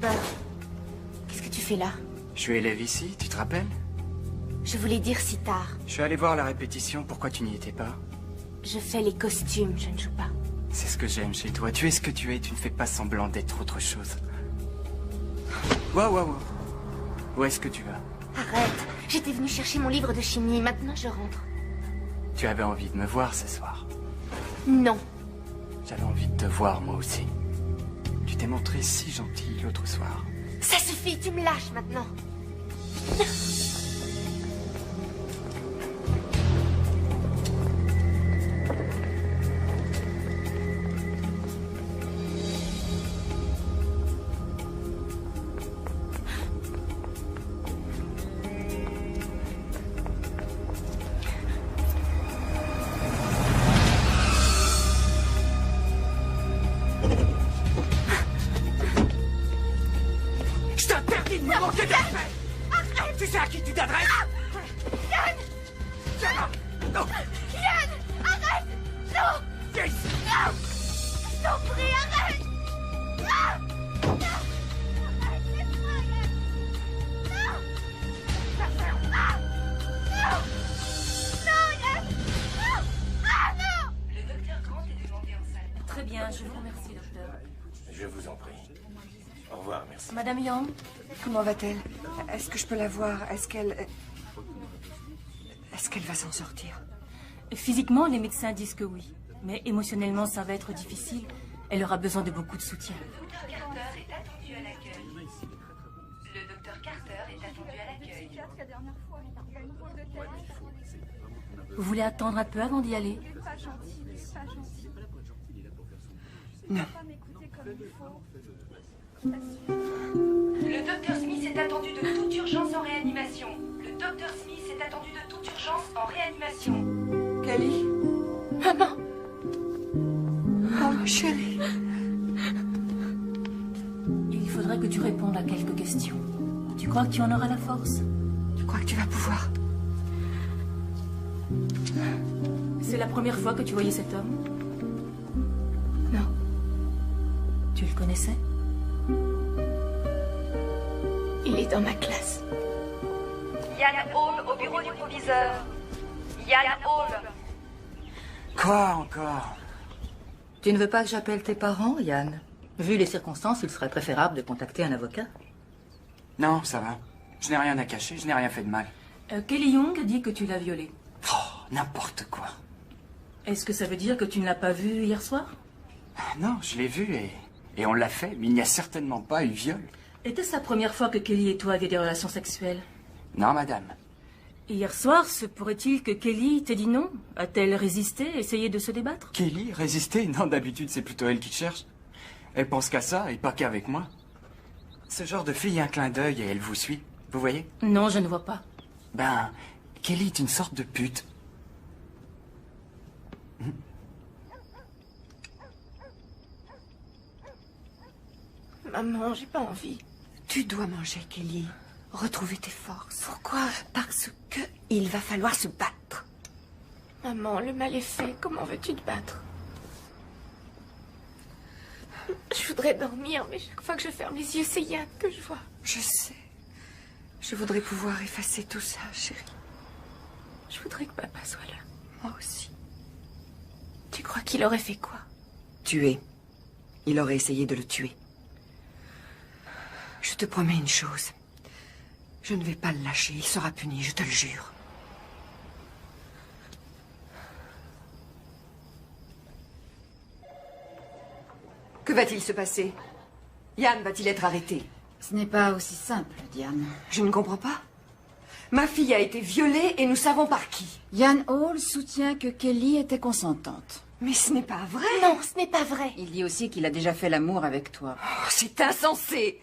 Cooper. Qu'est-ce que tu fais là? Je suis élève ici, tu te rappelles? Je voulais dire si tard. Je suis allé voir la répétition, pourquoi tu n'y étais pas? Je fais les costumes, je ne joue pas. C'est ce que j'aime chez toi, tu es ce que tu es, tu ne fais pas semblant d'être autre chose. Wow. Où est-ce que tu vas? Arrête, j'étais venue chercher mon livre de chimie, maintenant je rentre. Tu avais envie de me voir ce soir? Non. J'avais envie de te voir moi aussi. Tu t'es montré si gentil l'autre soir. Ça suffit, tu me lâches maintenant. Tu sais à qui tu t'adresses? Yann! Non! Yann! Arrête! Non! Viens ici! Non! Je t'en prie, arrête! Non! Non! Arrête, laisse-moi, Yann! Non! Non! Non, Yann! Non! Ah, non! Le docteur Grant est demandé en salle. Très bien, je vous remercie, docteur. Je vous en prie. Au revoir, merci. Madame Young? Comment va-t-elle? Est-ce que je peux la voir? Est-ce qu'elle va s'en sortir? Physiquement, les médecins disent que oui. Mais émotionnellement, ça va être difficile. Elle aura besoin de beaucoup de soutien. Le docteur Carter est attendu à l'accueil. Le docteur Carter est attendu à l'accueil. Vous voulez attendre un peu avant d'y aller? Non. Le docteur Smith est attendu de toute urgence en réanimation. Le docteur Smith est attendu de toute urgence en réanimation. Kelly? Maman! Oh, ma chérie. Il faudrait que tu répondes à quelques questions. Tu crois que tu en auras la force? Tu crois que tu vas pouvoir? C'est la première fois que tu voyais cet homme? Non. Tu le connaissais? Il est dans ma classe. Yann Hall au bureau du proviseur. Yann Hall. Quoi encore? Tu ne veux pas que j'appelle tes parents, Yann? Vu les circonstances, il serait préférable de contacter un avocat. Non, ça va. Je n'ai rien à cacher, je n'ai rien fait de mal. Kelly Young dit que tu l'as violée. Oh, n'importe quoi. Est-ce que ça veut dire que tu ne l'as pas vue hier soir? Non, je l'ai vu et on l'a fait, mais il n'y a certainement pas eu viol. Était-ce la première fois que Kelly et toi aviez des relations sexuelles? Non, madame. Hier soir, se pourrait-il que Kelly t'ait dit non? A-t-elle résisté, essayé de se débattre? Kelly, résister? Non, d'habitude, c'est plutôt elle qui cherche. Elle pense qu'à ça et pas qu'avec moi. Ce genre de fille, un clin d'œil et elle vous suit. Vous voyez? Non, je ne vois pas. Ben, Kelly est une sorte de pute. Maman, j'ai pas envie. Tu dois manger, Kelly. Retrouver tes forces. Pourquoi? Parce que il va falloir se battre. Maman, le mal est fait. Comment veux-tu te battre? Je voudrais dormir, mais chaque fois que je ferme les yeux, c'est Yann que je vois. Je sais. Je voudrais pouvoir effacer tout ça, chérie. Je voudrais que papa soit là. Moi aussi. Tu crois qu'il aurait fait quoi? Tuer. Il aurait essayé de le tuer. Je te promets une chose. Je ne vais pas le lâcher. Il sera puni, je te le jure. Que va-t-il se passer? Yann va-t-il être arrêté? Ce n'est pas aussi simple, Diane. Je ne comprends pas. Ma fille a été violée et nous savons par qui. Yann Hall soutient que Kelly était consentante. Mais ce n'est pas vrai. Non, ce n'est pas vrai. Il dit aussi qu'il a déjà fait l'amour avec toi. Oh, c'est insensé.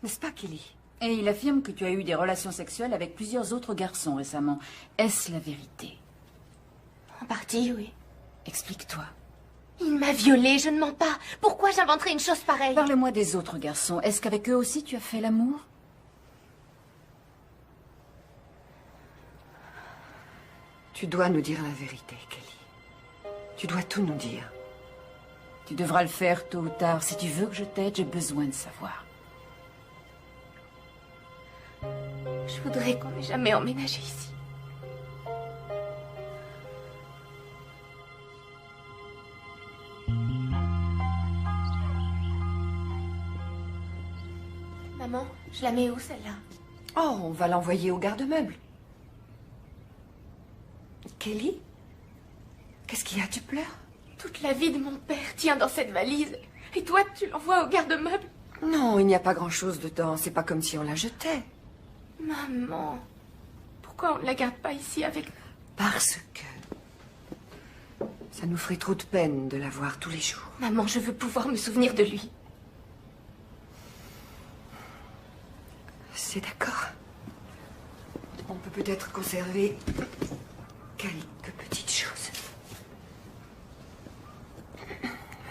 N'est-ce pas, Kelly? Et il affirme que tu as eu des relations sexuelles avec plusieurs autres garçons récemment. Est-ce la vérité? En partie, oui. Explique-toi. Il m'a violée, je ne mens pas. Pourquoi j'inventerais une chose pareille? Parle-moi des autres garçons. Est-ce qu'avec eux aussi tu as fait l'amour? Tu dois nous dire la vérité, Kelly. Tu dois tout nous dire. Tu devras le faire tôt ou tard. Si tu veux que je t'aide, j'ai besoin de savoir. voudrais qu'on n'ait jamais emménagé ici. Maman, je la mets où celle-là? Oh, on va l'envoyer au garde-meubles. Kelly? Qu'est-ce qu'il y a? Tu pleures? Toute la vie de mon père tient dans cette valise. Et toi, tu l'envoies au garde-meubles? Non, il n'y a pas grand-chose dedans. C'est pas comme si on la jetait. Maman, pourquoi on ne la garde pas ici avec nous? Parce que... ça nous ferait trop de peine de la voir tous les jours. Maman, je veux pouvoir me souvenir de lui. C'est d'accord. On peut peut-être conserver quelques petites choses.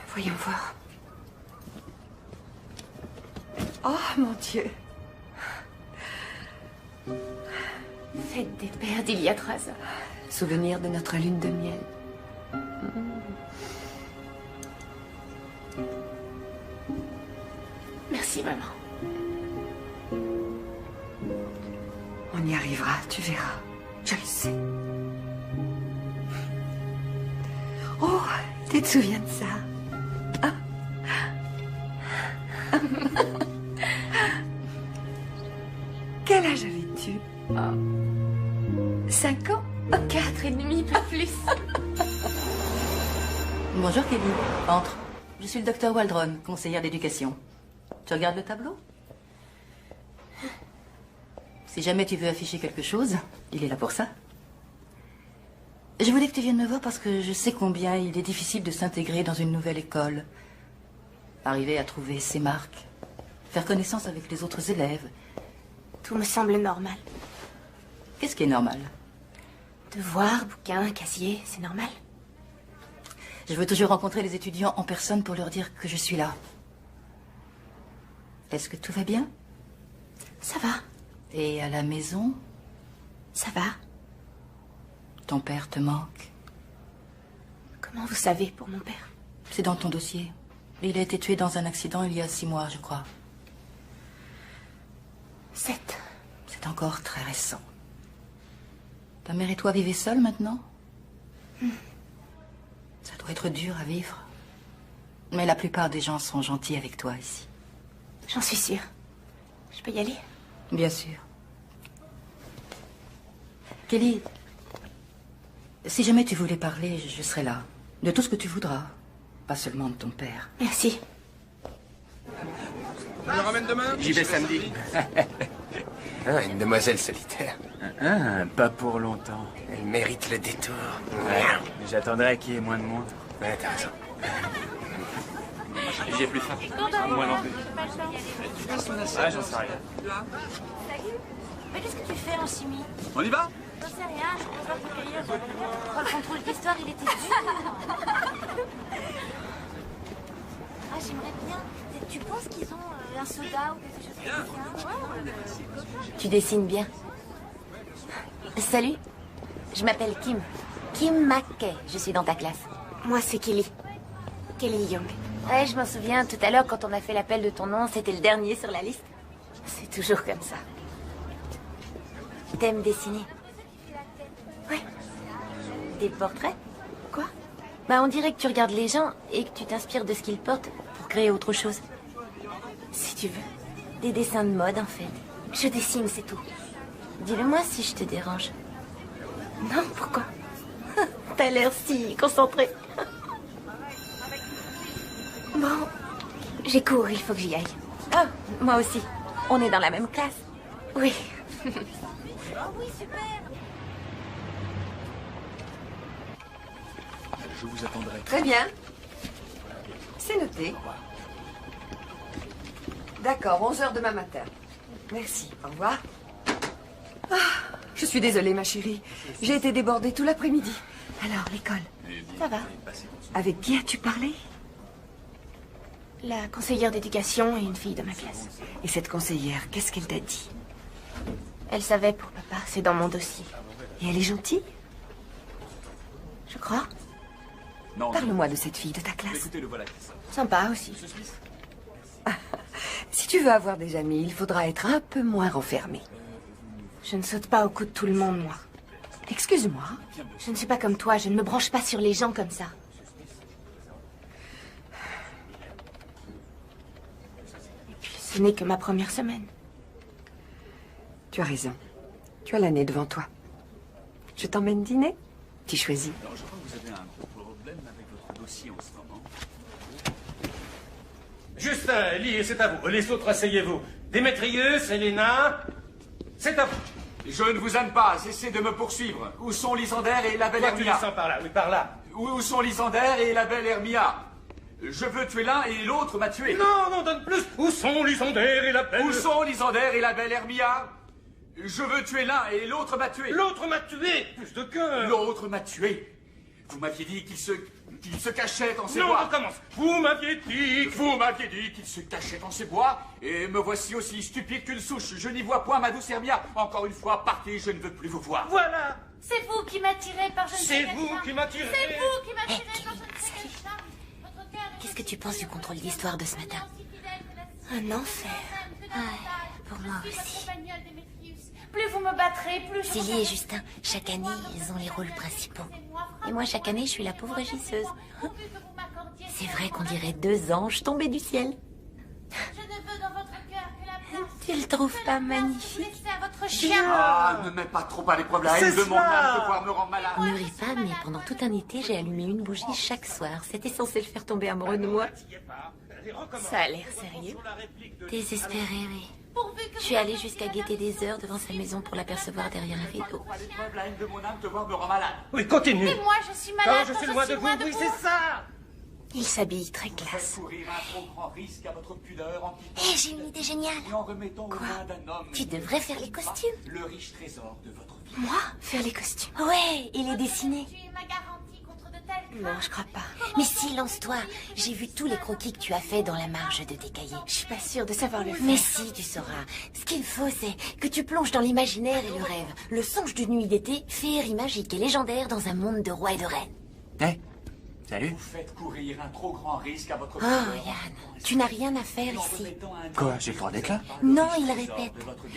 Voyons voir. Oh, mon Dieu. Fête des pères d'il y a 3 ans. Souvenir de notre lune de miel. Merci, maman. On y arrivera, tu verras. Je le sais. Oh, tu te souviens de ça? Ah. Quel âge avais-tu? 5 ans? 4 et demi, pas plus. Bonjour Kelly, entre. Je suis le docteur Waldron, conseillère d'éducation. Tu regardes le tableau? Si jamais tu veux afficher quelque chose, il est là pour ça. Je voulais que tu viennes me voir parce que je sais combien il est difficile de s'intégrer dans une nouvelle école. Arriver à trouver ses marques, faire connaissance avec les autres élèves. Tout me semble normal. Qu'est-ce qui est normal? Devoirs, bouquins, casiers, c'est normal. Je veux toujours rencontrer les étudiants en personne pour leur dire que je suis là. Est-ce que tout va bien? Ça va, Et à la maison, ça va. ton père te manque? Comment vous savez pour mon père? C'est dans ton dossier. Il a été tué dans un accident il y a 6 mois, je crois. 7. C'est encore très récent. Ta mère et toi vivez seuls maintenant? Ça doit être dur à vivre. Mais la plupart des gens sont gentils avec toi ici. J'en suis sûre. Je peux y aller? Bien sûr. Kelly, si jamais tu voulais parler, je serai là. De tout ce que tu voudras. Pas seulement de ton père. Merci. On le ramène demain? J'y vais samedi. Ah, une demoiselle solitaire. Pas pour longtemps. Elle mérite le détour. Ouais, j'attendrai qu'il y ait moins de monde. Ouais, t'as raison. J'ai plus faim. Moi non plus. Ah, j'en sais rien. Mais qu'est-ce que tu fais en chimie? On y va? J'en sais rien, je préfère te cueillir. Oh, le contrôle d'histoire, il était dur. Ah, j'aimerais bien. Tu penses qu'ils ont un soda ou quelque chose comme ça? Tu dessines bien. Salut, je m'appelle Kim. Kim McKay, je suis dans ta classe. Moi, c'est Kelly. Kelly Young. Ouais, je m'en souviens, tout à l'heure, quand on a fait l'appel de ton nom, c'était le dernier sur la liste. C'est toujours comme ça. T'aimes dessiner? Ouais. Des portraits? Quoi? Bah, on dirait que tu regardes les gens et que tu t'inspires de ce qu'ils portent pour créer autre chose. Si tu veux. Des dessins de mode, en fait. Je dessine, c'est tout. Dis-le-moi si je te dérange. Non, pourquoi? T'as l'air si concentré. Bon, j'ai cours, il faut que j'y aille. Ah, moi aussi. On est dans la même classe. Oui. Oh oui, super. Je vous attendrai. Très bien. C'est noté. D'accord, 11h demain matin. Merci, au revoir. Ah, je suis désolée, ma chérie. J'ai été débordée tout l'après-midi. Alors, l'école? Ça va. Avec qui as-tu parlé? La conseillère d'éducation et une fille de ma classe. Et cette conseillère, qu'est-ce qu'elle t'a dit? Elle savait pour papa, c'est dans mon dossier. Et elle est gentille? Je crois. Non, Parle-moi de cette fille de ta classe. écoutez, le voilà. Sympa aussi. Si tu veux avoir des amis, il faudra être un peu moins renfermé. Je ne saute pas au cou de tout le monde, moi. Excuse-moi. Je ne suis pas comme toi, je ne me branche pas sur les gens comme ça. Et puis, ce n'est que ma première semaine. Tu as raison. Tu as l'année devant toi. Je t'emmène dîner? Tu choisis. Alors, je crois que vous avez un gros problème avec votre dossier en ce moment. Justin, Ellie, c'est à vous. Les autres, asseyez-vous. Démétrius, Elena, c'est à vous. Je ne vous aime pas, cessez de me poursuivre. Où sont Lysander et la belle Toi, tu Hermia? descends par là, oui, par là. Où sont Lysander et la belle Hermia? Je veux tuer l'un et l'autre m'a tué. Non, non, donne plus. Où sont Lysander et la belle... Où sont Lysander et la belle Hermia? Je veux tuer l'un et l'autre m'a tué. L'autre m'a tué. Plus de cœur. L'autre m'a tué. Vous m'aviez dit qu'il se cachait dans ces non, bois. on recommence. Vous m'aviez dit qu'il se cachait dans ces bois. Et me voici aussi stupide qu'une souche. Je n'y vois point ma douce Hermia. Encore une fois, partez, je ne veux plus vous voir. Voilà. C'est vous qui m'attirez par je ne sais C'est quel vous charme. qui m'attirez. C'est vous qui m'attirez par je ne sais quel charme. Votre cœur est Qu'est-ce que tu penses du contrôle d'histoire de ce matin? aussi fidèle que la Un enfer. pour moi aussi. Plus vous me battrez, plus je Célie et Justin, chaque année, ils ont les rôles principaux. Et moi, chaque année, je suis la pauvre régisseuse. C'est vrai qu'on dirait deux anges tombés du ciel. Je ne veux dans votre cœur que la place. Tu le trouves pas magnifique? Laissez à votre chien. Ah, ne mets pas trop à l'épreuve la haine de mon âme de voir me rendre malade. Ne ris pas, mais pendant tout un été, j'ai allumé une bougie chaque soir. C'était censé le faire tomber amoureux de moi. Ça a l'air sérieux. Désespéré, oui. Je suis allée jusqu'à guetter des heures devant sa maison pour l'apercevoir derrière un rideau. À l'épreuve la haine de mon âme de voir me rendre malade. Oui, continue. Et moi, je suis Quand malade. je suis loin de vous, oui, c'est ça. Il s'habille très classe. Courir un trop grand risque à votre pudeur en quittant Hé, j'ai une idée géniale. et en remettant aux mains d'un homme Tu devrais faire les costumes. le riche trésor de votre vie. Moi, faire les costumes? Ouais, et les dessiner. Tu es ma garantie contre de telles Non, je crois pas. Mais si, lance-toi. J'ai vu tous les croquis que tu as fait dans la marge de tes cahiers. Je suis pas sûre de savoir le faire. Mais si, tu sauras. Ce qu'il faut, c'est que tu plonges dans l'imaginaire et le rêve. Le songe d'une nuit d'été, féerie magique et légendaire dans un monde de rois et de reines. Hé, salut. Vous faites courir un trop grand risque à votre Oh, pudeur. Yann, tu n'as rien à faire ici. Quoi, j'ai le droit d'être là? Non, il répète.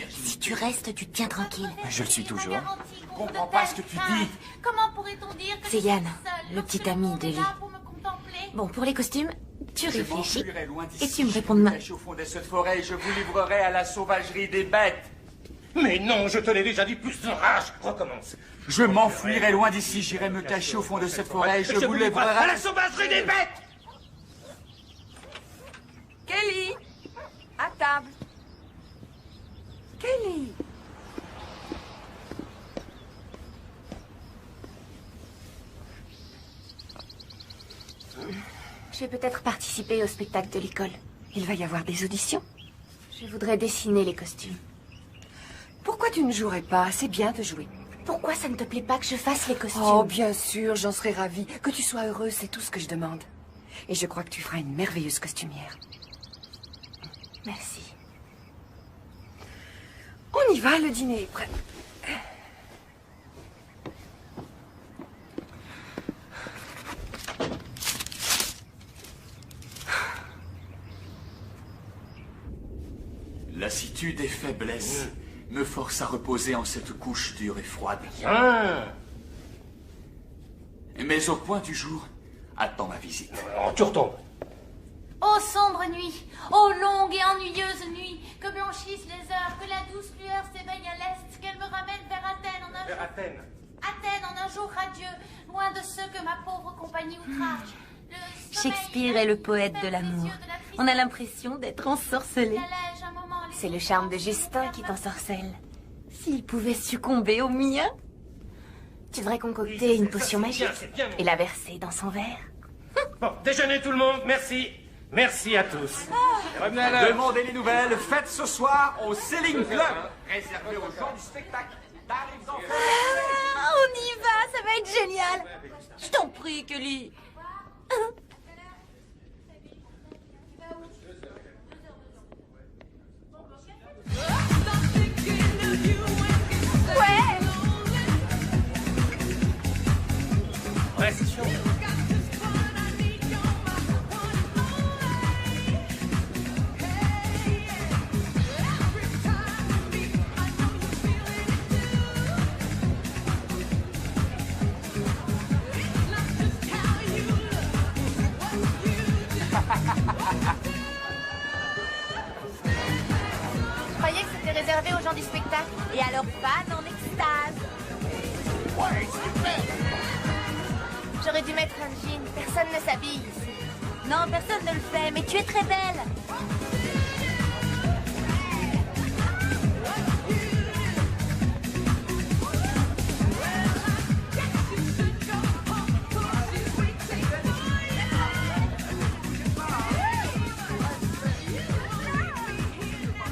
Si tu restes, tu te tiens tranquille. Je le suis toujours. Je comprends pas ce que tu dis. Comment pourrait-on dire que C'est je suis Yann, seule le petit lorsque ami le monde de est Lee. là pour me contempler? Bon, pour les costumes, tu Je réfléchis m'enfuirai loin d'ici. et tu me réponds demain. Caché au fond de cette forêt, je vous livrerai à la sauvagerie des bêtes. Mais non, je te l'ai déjà dit, plus de rage. Recommence. Je m'enfuirai loin d'ici, j'irai me cacher au fond de cette forêt, je vous livrerai à la sauvagerie des bêtes. Kelly! À table. Kelly! Je vais peut-être participer au spectacle de l'école. Il va y avoir des auditions. Je voudrais dessiner les costumes. Pourquoi tu ne jouerais pas? C'est bien de jouer. Pourquoi ça ne te plaît pas que je fasse les costumes? Oh, bien sûr, j'en serais ravie. Que tu sois heureuse, c'est tout ce que je demande. Et je crois que tu feras une merveilleuse costumière. Merci. On y va, le dîner est prêt. Lassitude et faiblesse me forcent à reposer en cette couche dure et froide. Ah, Mais au point du jour, attends ma visite. tu retombes. Ô sombre nuit, ô longue et ennuyeuse nuit, que blanchissent les heures, que la douce lueur s'éveille à l'est, qu'elle me ramène vers Athènes en un jour. Athènes. Athènes en un jour radieux, loin de ceux que ma pauvre compagnie outrage. Le sommeil Shakespeare est le poète de l'amour. des yeux de la tristesse On a l'impression d'être ensorcelé. allège un moment les C'est le charme de Justin qui t'ensorcelle. S'il pouvait succomber au mien. Tu devrais concocter une potion magique c'est bien. et la verser dans son verre. Bon, déjeuner tout le monde, merci. Merci à tous. Demandez les nouvelles, faites ce soir au Sailing Club, réservé aux gens du spectacle. Tarifs d'enfer. On y va, ça va être génial. Je t'en prie, Kelly. Ouais, c'est chaud. réservé aux gens du spectacle et à leurs fans en extase. J'aurais dû mettre un jean. Personne ne s'habille ici. Non, personne ne le fait, mais tu es très belle.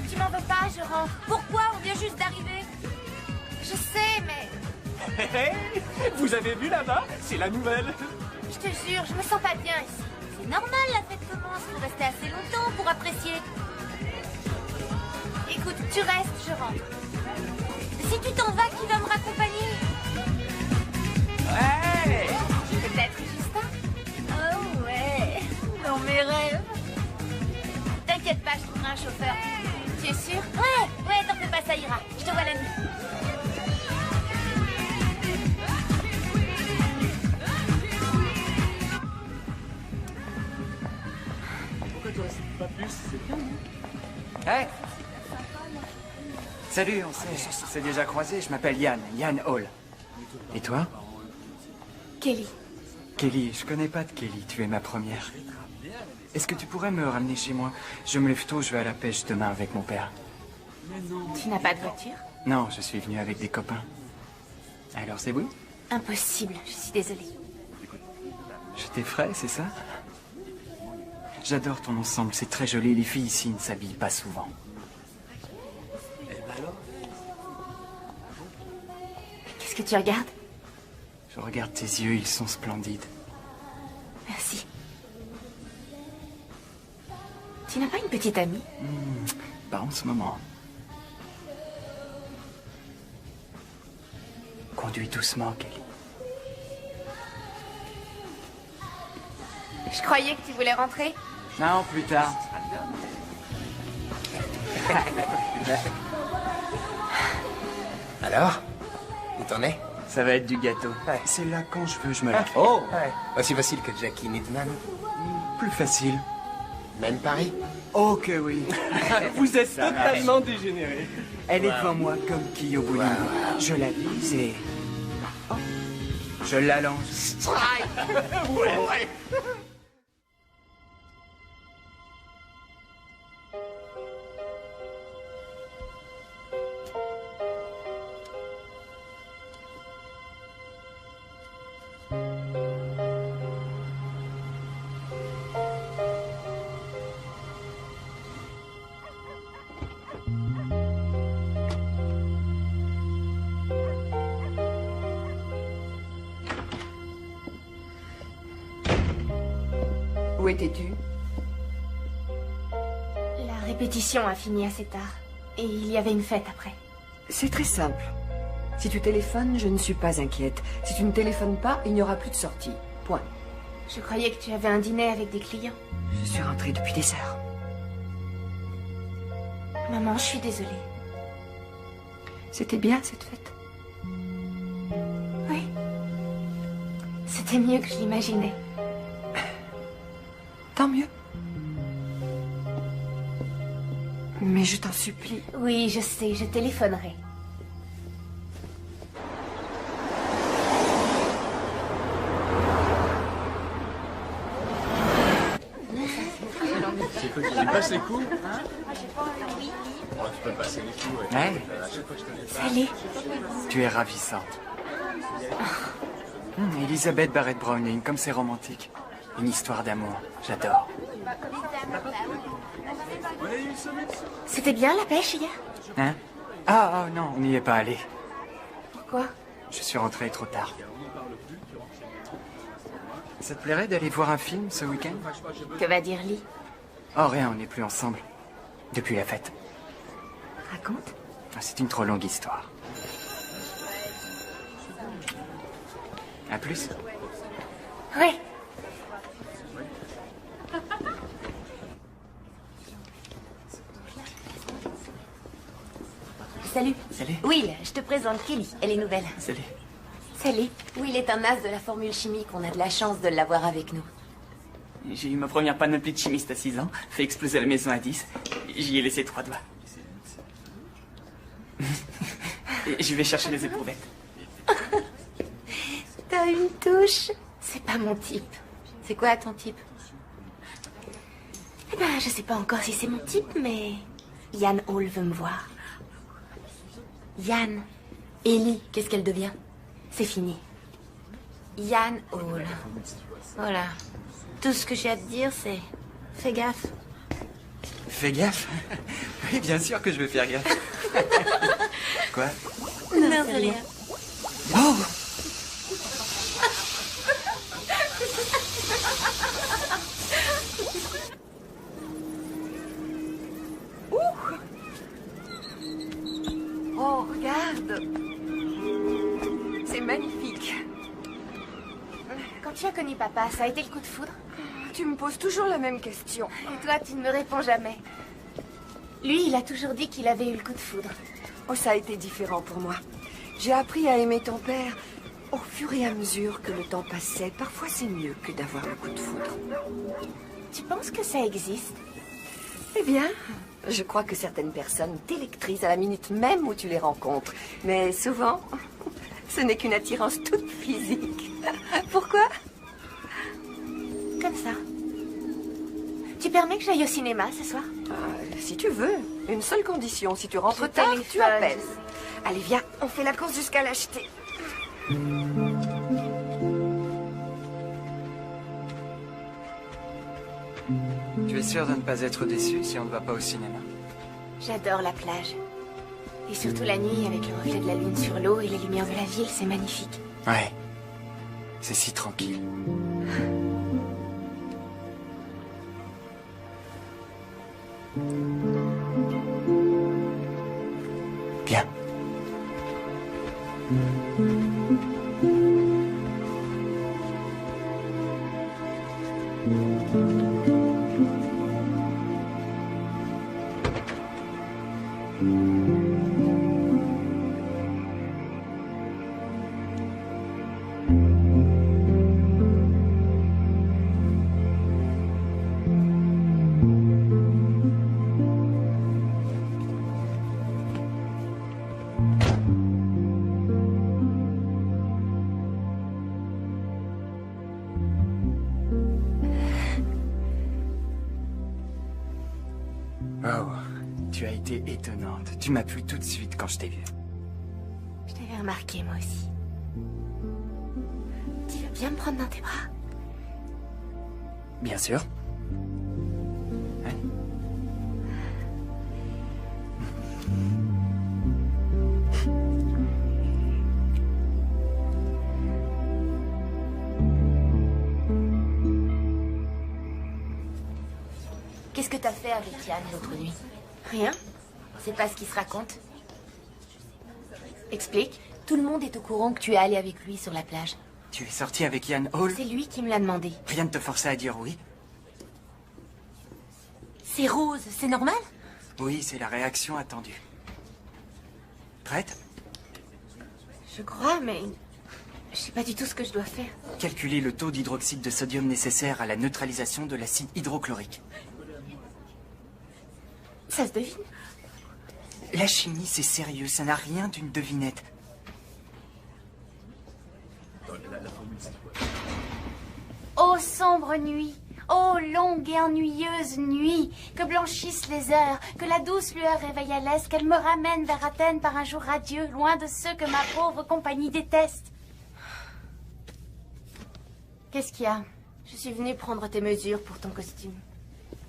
Tu m'en veux pas, je rentre. Pourquoi? On vient juste d'arriver. Je sais, mais... Vous avez vu là-bas? C'est la nouvelle. Je te jure, je me sens pas bien ici. C'est normal, la fête commence. Faut rester assez longtemps pour apprécier. Écoute, tu restes, je rentre. Si tu t'en vas, qui va me raccompagner? Ouais. Peut-être Justin? Oh ouais, dans mes rêves. T'inquiète pas, je trouverai un chauffeur. Tu es sûr? Ouais, t'en fais pas, ça ira. Je te vois la nuit. Hey. Salut, on s'est déjà croisés. Je m'appelle Yann Hall. Et toi? Kelly. Kelly, je connais pas de Kelly. Tu es ma première. Est-ce que tu pourrais me ramener chez moi? Je me lève tôt, je vais à la pêche demain avec mon père. Tu n'as pas de voiture? Non, je suis venu avec des copains. Alors c'est oui? Impossible, je suis désolée. Je t'effraie, c'est ça? J'adore ton ensemble, c'est très joli. Les filles ici ne s'habillent pas souvent. Qu'est-ce que tu regardes? Je regarde tes yeux, ils sont splendides. Merci. Tu n'as pas une petite amie? Pas en ce moment. Conduis doucement, Kelly. Je croyais que tu voulais rentrer. Non, plus tard. Alors? Où t'en es? Ça va être du gâteau. Ouais. C'est là quand je veux, je me lève. Oh! Ouais. Aussi facile que Jackie Needman. Plus facile. Même Paris? Oh que oui. Vous êtes totalement dégénéré. Elle est devant moi comme qui au bowling. Je la vise et... Oh. Je la lance. Ouais. Où étais-tu? La répétition a fini assez tard. Et il y avait une fête après. C'est très simple. Si tu téléphones, je ne suis pas inquiète. Si tu ne téléphones pas, il n'y aura plus de sortie. Point. Je croyais que tu avais un dîner avec des clients. Je suis rentrée depuis des heures. Maman, je suis désolée. C'était bien, cette fête? Oui. C'était mieux que je l'imaginais. Tant mieux. Mais je t'en supplie. Oui, je sais, je téléphonerai. Tu passes les coups? Tu peux passer les coups, ouais. Hey, Salut. tu es ravissante. Elisabeth Barrett Browning, comme c'est romantique. Une histoire d'amour, j'adore. C'était bien la pêche hier? Hein? Ah non, on n'y est pas allé. Pourquoi? Je suis rentré trop tard. Ça te plairait d'aller voir un film ce week-end? Que va dire Lee? Oh rien, on n'est plus ensemble. Depuis la fête. Raconte. C'est une trop longue histoire. À plus. Oui. Salut. Salut. Will, je te présente Kelly. Elle est nouvelle. Salut. Salut. Will est un as de la formule chimique. On a de la chance de l'avoir avec nous. J'ai eu ma première panoplie de chimiste à 6 ans, fait exploser la maison à 10. J'y ai laissé 3 doigts. Et je vais chercher les éprouvettes. T'as une touche. C'est pas mon type. C'est quoi ton type? Eh ben, je sais pas encore si c'est mon type, mais... Yann Hall veut me voir. Yann. Ellie, qu'est-ce qu'elle devient? C'est fini. Yann Hall. Voilà. Tout ce que j'ai à te dire, c'est... Fais gaffe. Fais gaffe? Oui, bien sûr que je vais faire gaffe. Quoi? Non, c'est rien. Oh! Oh, regarde. C'est magnifique. Quand tu as connu papa, ça a été le coup de foudre? Tu me poses toujours la même question. Et toi, tu ne me réponds jamais. Lui, il a toujours dit qu'il avait eu le coup de foudre. Oh, ça a été différent pour moi. J'ai appris à aimer ton père au fur et à mesure que le temps passait. Parfois, c'est mieux que d'avoir le coup de foudre. Tu penses que ça existe? Eh bien, je crois que certaines personnes t'électrisent à la minute même où tu les rencontres. Mais souvent, ce n'est qu'une attirance toute physique. Pourquoi? Comme ça. Tu permets que j'aille au cinéma ce soir? Si tu veux. Une seule condition. Si tu rentres Je tard, tu téléphone. appelles. Allez, viens, on fait la course jusqu'à l'acheter. Tu es sûr de ne pas être déçu si on ne va pas au cinéma? J'adore la plage. Et surtout la nuit avec le reflet de la lune sur l'eau et les lumières de la ville, c'est magnifique. Ouais. C'est si tranquille. Bien. Oh, tu as été étonnante. Tu m'as plu tout de suite quand je t'ai vue. Je t'avais remarqué, moi aussi. Tu veux bien me prendre dans tes bras? Bien sûr. Ouais. Qu'est-ce que t'as fait avec Yann l'autre nuit? Rien. C'est pas ce qui se raconte. Explique. Tout le monde est au courant que tu es allé avec lui sur la plage. Tu es sorti avec Yann Hall? C'est lui qui me l'a demandé. Rien ne te forçait à dire oui? C'est Rose, c'est normal? Oui, c'est la réaction attendue. Prête? Je crois, mais... je sais pas du tout ce que je dois faire. Calculer le taux d'hydroxyde de sodium nécessaire à la neutralisation de l'acide hydrochlorique. Ça se devine. La chimie, c'est sérieux, ça n'a rien d'une devinette. Ô sombre nuit, ô longue et ennuyeuse nuit, que blanchissent les heures, que la douce lueur réveille à l'est, qu'elle me ramène vers Athènes par un jour radieux, loin de ceux que ma pauvre compagnie déteste. Qu'est-ce qu'il y a? Je suis venue prendre tes mesures pour ton costume.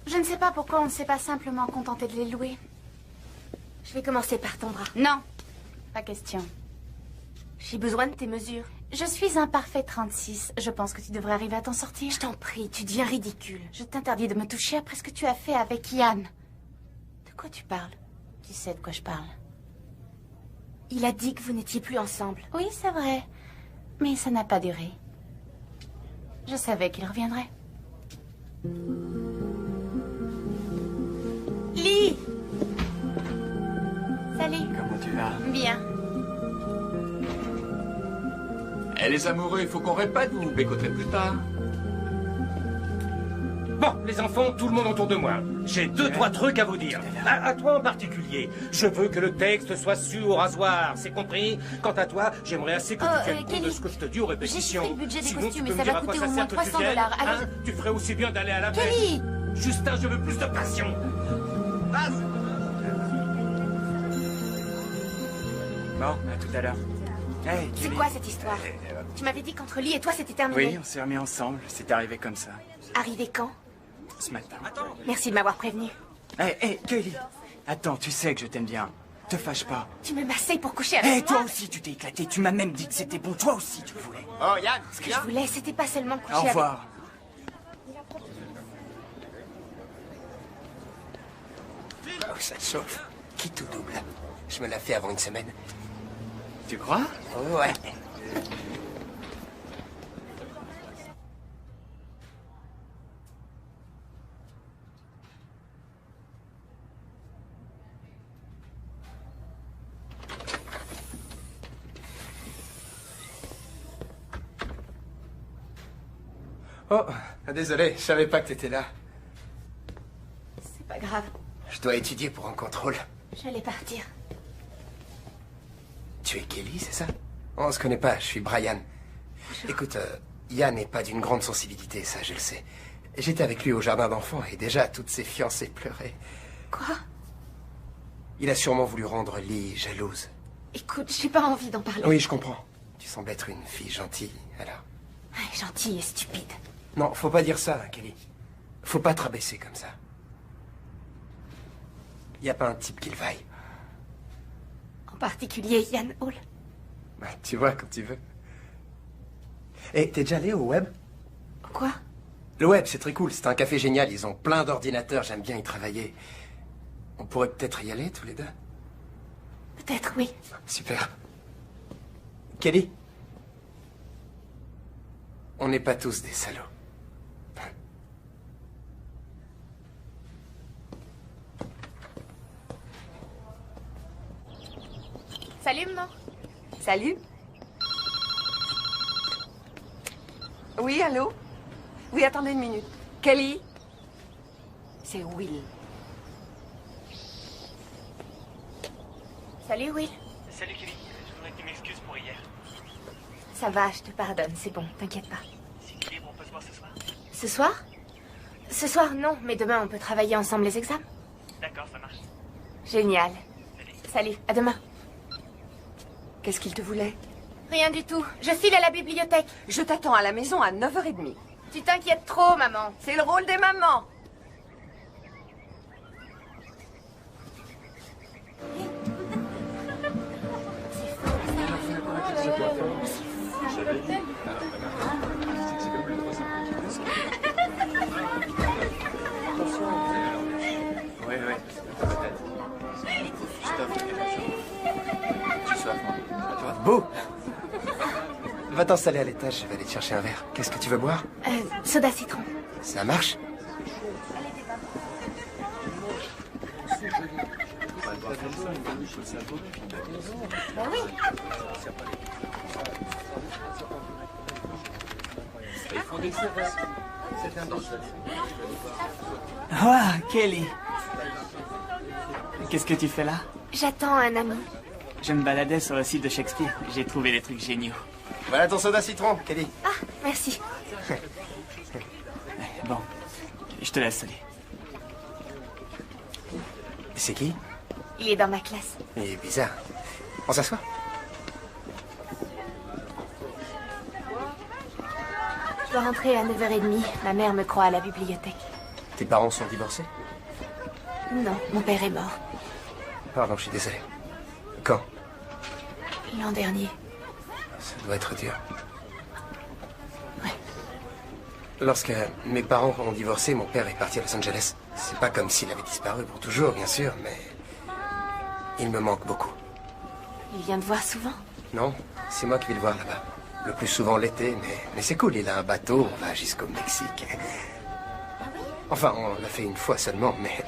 Je ne sais pas pourquoi on ne s'est pas simplement contenté de les louer. Je vais commencer par ton bras. Non, pas question. J'ai besoin de tes mesures. Je suis un parfait 36. Je pense que tu devrais arriver à t'en sortir. Je t'en prie, tu deviens ridicule. Je t'interdis de me toucher après ce que tu as fait avec Yann. De quoi tu parles? Tu sais de quoi je parle. Il a dit que vous n'étiez plus ensemble. Oui, c'est vrai. Mais ça n'a pas duré. Je savais qu'il reviendrait. Lee! Salut. Comment tu vas? Bien. Eh, les amoureux, il faut qu'on répète, vous vous bécoterez plus tard. Bon, les enfants, tout le monde autour de moi. J'ai 2-3 trucs à vous dire. À toi en particulier. Je veux que le texte soit su au rasoir, c'est compris? Quant à toi, j'aimerais assez que tu tiennes compte de ce que je te dis aux répétitions. J'ai chiffré le budget des Sinon, costumes tu et peux ça me va dire à quoi coûter au ça moins sert que tu 300 viennes, $. Alors... hein? Tu ferais aussi bien d'aller à la Kelly! pêche. Justin, je veux plus de passion. Passe. Bon, à tout à l'heure. Hey, C'est Kelly. quoi cette histoire? Tu m'avais dit qu'entre Lee et toi c'était terminé. Oui, on s'est remis ensemble. C'est arrivé comme ça. Arrivé quand? Ce matin. Merci de m'avoir prévenu. Hey, Kelly. Attends, tu sais que je t'aime bien. Te fâche pas. Tu me massais pour coucher avec Hey, moi. toi aussi, tu t'es éclaté. Tu m'as même dit que c'était bon. Toi aussi, tu le voulais. Oh, Yann, Ce que je voulais, c'était pas seulement coucher Au avec... revoir. Oh, ça chauffe. Qui tout double? Je me la fais avant une semaine. Tu crois? Oh, ouais. Oh, désolé, je savais pas que t'étais là. C'est pas grave, Je dois étudier pour un contrôle. j'allais partir. Tu es Kelly, c'est ça? On se connaît pas, je suis Brian. Écoute, Yann n'est pas d'une grande sensibilité, ça je le sais. J'étais avec lui au jardin d'enfants et déjà toutes ses fiancées pleuraient. Quoi? Il a sûrement voulu rendre Lee jalouse. Écoute, j'ai pas envie d'en parler. Oui, je comprends. Tu sembles être une fille gentille, alors. Gentille et stupide. Non, faut pas dire ça, Kelly. Faut pas te rabaisser comme ça. Y a pas un type qui le vaille. En particulier Yann Hall. Bah, tu vois, quand tu veux. Et t'es déjà allé au web? Quoi? Le web, c'est très cool. C'est un café génial. Ils ont plein d'ordinateurs. J'aime bien y travailler. On pourrait peut-être y aller, tous les deux? Peut-être, oui. Super. Kelly? On n'est pas tous des salauds. Salut, maman. Salut. Oui, allô? Oui, attendez une minute. Kelly? C'est Will. Salut, Will. Salut Kelly, je voudrais que tu m'excuses pour hier. Ça va, je te pardonne, c'est bon, t'inquiète pas. C'est libre, on peut se voir ce soir? Ce soir? Ce soir, non, mais demain, on peut travailler ensemble les examens. D'accord, ça marche. Génial. Salut, à demain. Qu'est-ce qu'il te voulait? Rien du tout, je file à la bibliothèque. Je t'attends à la maison à 9h30. Tu t'inquiètes trop, maman. C'est le rôle des mamans. Ouais. Tu soif, moi. À toi? Beau! Va t'installer à l'étage, je vais aller te chercher un verre. Qu'est-ce que tu veux boire? Soda citron. Ça marche? Bah oui. Ah, Kelly. Qu'est-ce que tu fais là? J'attends un ami. Je me baladais sur le site de Shakespeare. J'ai trouvé des trucs géniaux. Voilà ton soda citron, Kelly. Ah, merci. Bon, je te laisse aller. C'est qui? Il est dans ma classe. Il est bizarre. On s'assoit? Je dois rentrer à 9h30. Ma mère me croit à la bibliothèque. Tes parents sont divorcés? Non, mon père est mort. Pardon, je suis désolé. Quand? L'an dernier. Ça doit être dur. Lorsque mes parents ont divorcé, mon père est parti à Los Angeles. C'est pas comme s'il avait disparu pour toujours, bien sûr, mais il me manque beaucoup. Il vient te voir souvent? Non, c'est moi qui vais le voir là-bas. Le plus souvent l'été, mais c'est cool, il a un bateau, on va jusqu'au Mexique. Enfin, on l'a fait une fois seulement, mais...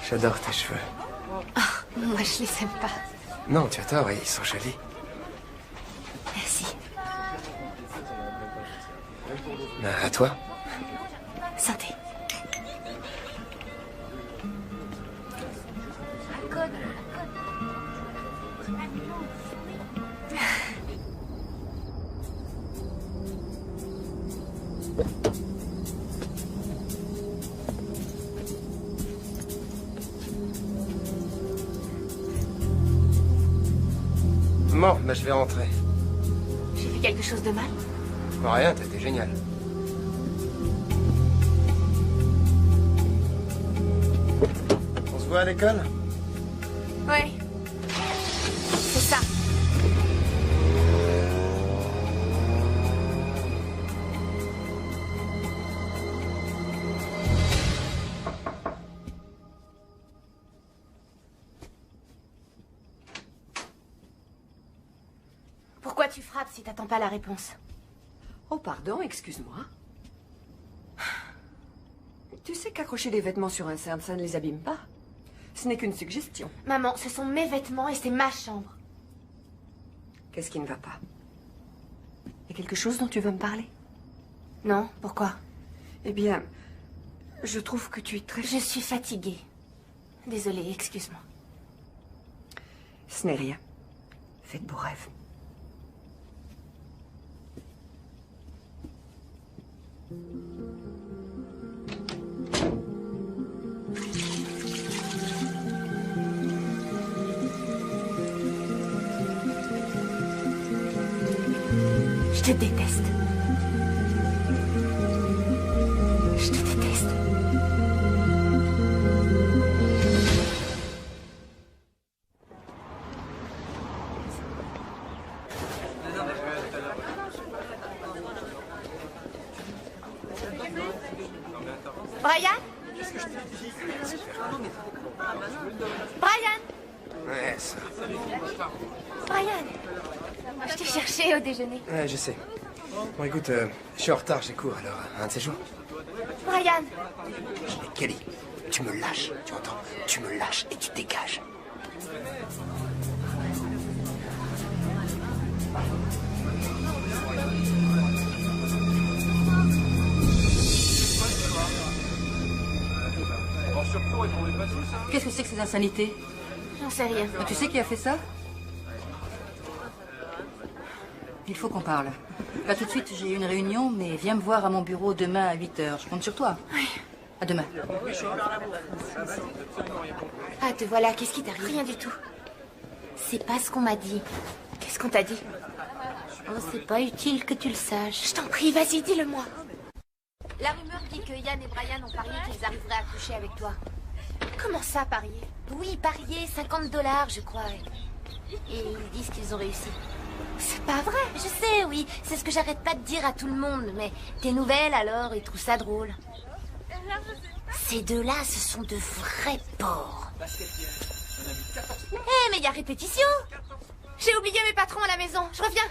J'adore tes cheveux. Oh, moi, je les aime pas. Non, tu as tort, ils sont jolis. Merci. À toi. Santé. Bon, bah je vais rentrer. J'ai fait quelque chose de mal? Rien, t'étais génial. On se voit à l'école? Ouais. C'est ça. Pourquoi tu frappes si t'attends pas la réponse? Oh, pardon, excuse-moi. Tu sais qu'accrocher des vêtements sur un cintre, ça ne les abîme pas. Ce n'est qu'une suggestion. Maman, ce sont mes vêtements et c'est ma chambre. Qu'est-ce qui ne va pas? Il y a quelque chose dont tu veux me parler? Non, pourquoi? Eh bien, je trouve que tu es très... Je suis fatiguée. Désolée, excuse-moi. Ce n'est rien. Fais de beaux rêves. Je te déteste. Je te déteste. Brian? Brian? Ouais, ça. Brian? Je t'ai cherché au déjeuner. Ouais, je sais. Bon, écoute, je suis en retard, j'ai cours, alors un de ces jours. Brian? Kelly, tu me lâches, tu entends? Tu me lâches et tu dégages. Qu'est-ce que c'est que ces insanités? J'en sais rien. Tu sais qui a fait ça? Il faut qu'on parle. Là, tout de suite, j'ai une réunion, mais viens me voir à mon bureau demain à 8h. Je compte sur toi. Oui. À demain. Ah, te voilà, qu'est-ce qui t'arrive? Rien du tout. C'est pas ce qu'on m'a dit. Qu'est-ce qu'on t'a dit? Oh, c'est pas utile que tu le saches. Je t'en prie, vas-y, dis-le-moi. La rumeur dit que Yann et Brian ont parié qu'ils arriveraient à coucher avec toi. Comment ça, parier? Oui, parier, $50, je crois. Et ils disent qu'ils ont réussi. C'est pas vrai. Je sais, oui. C'est ce que j'arrête pas de dire à tout le monde. Mais tes nouvelles, alors, ils trouvent ça drôle. Ces deux-là, ce sont de vrais porcs. Eh, mais il y a répétition. J'ai oublié mes patrons à la maison. Je reviens.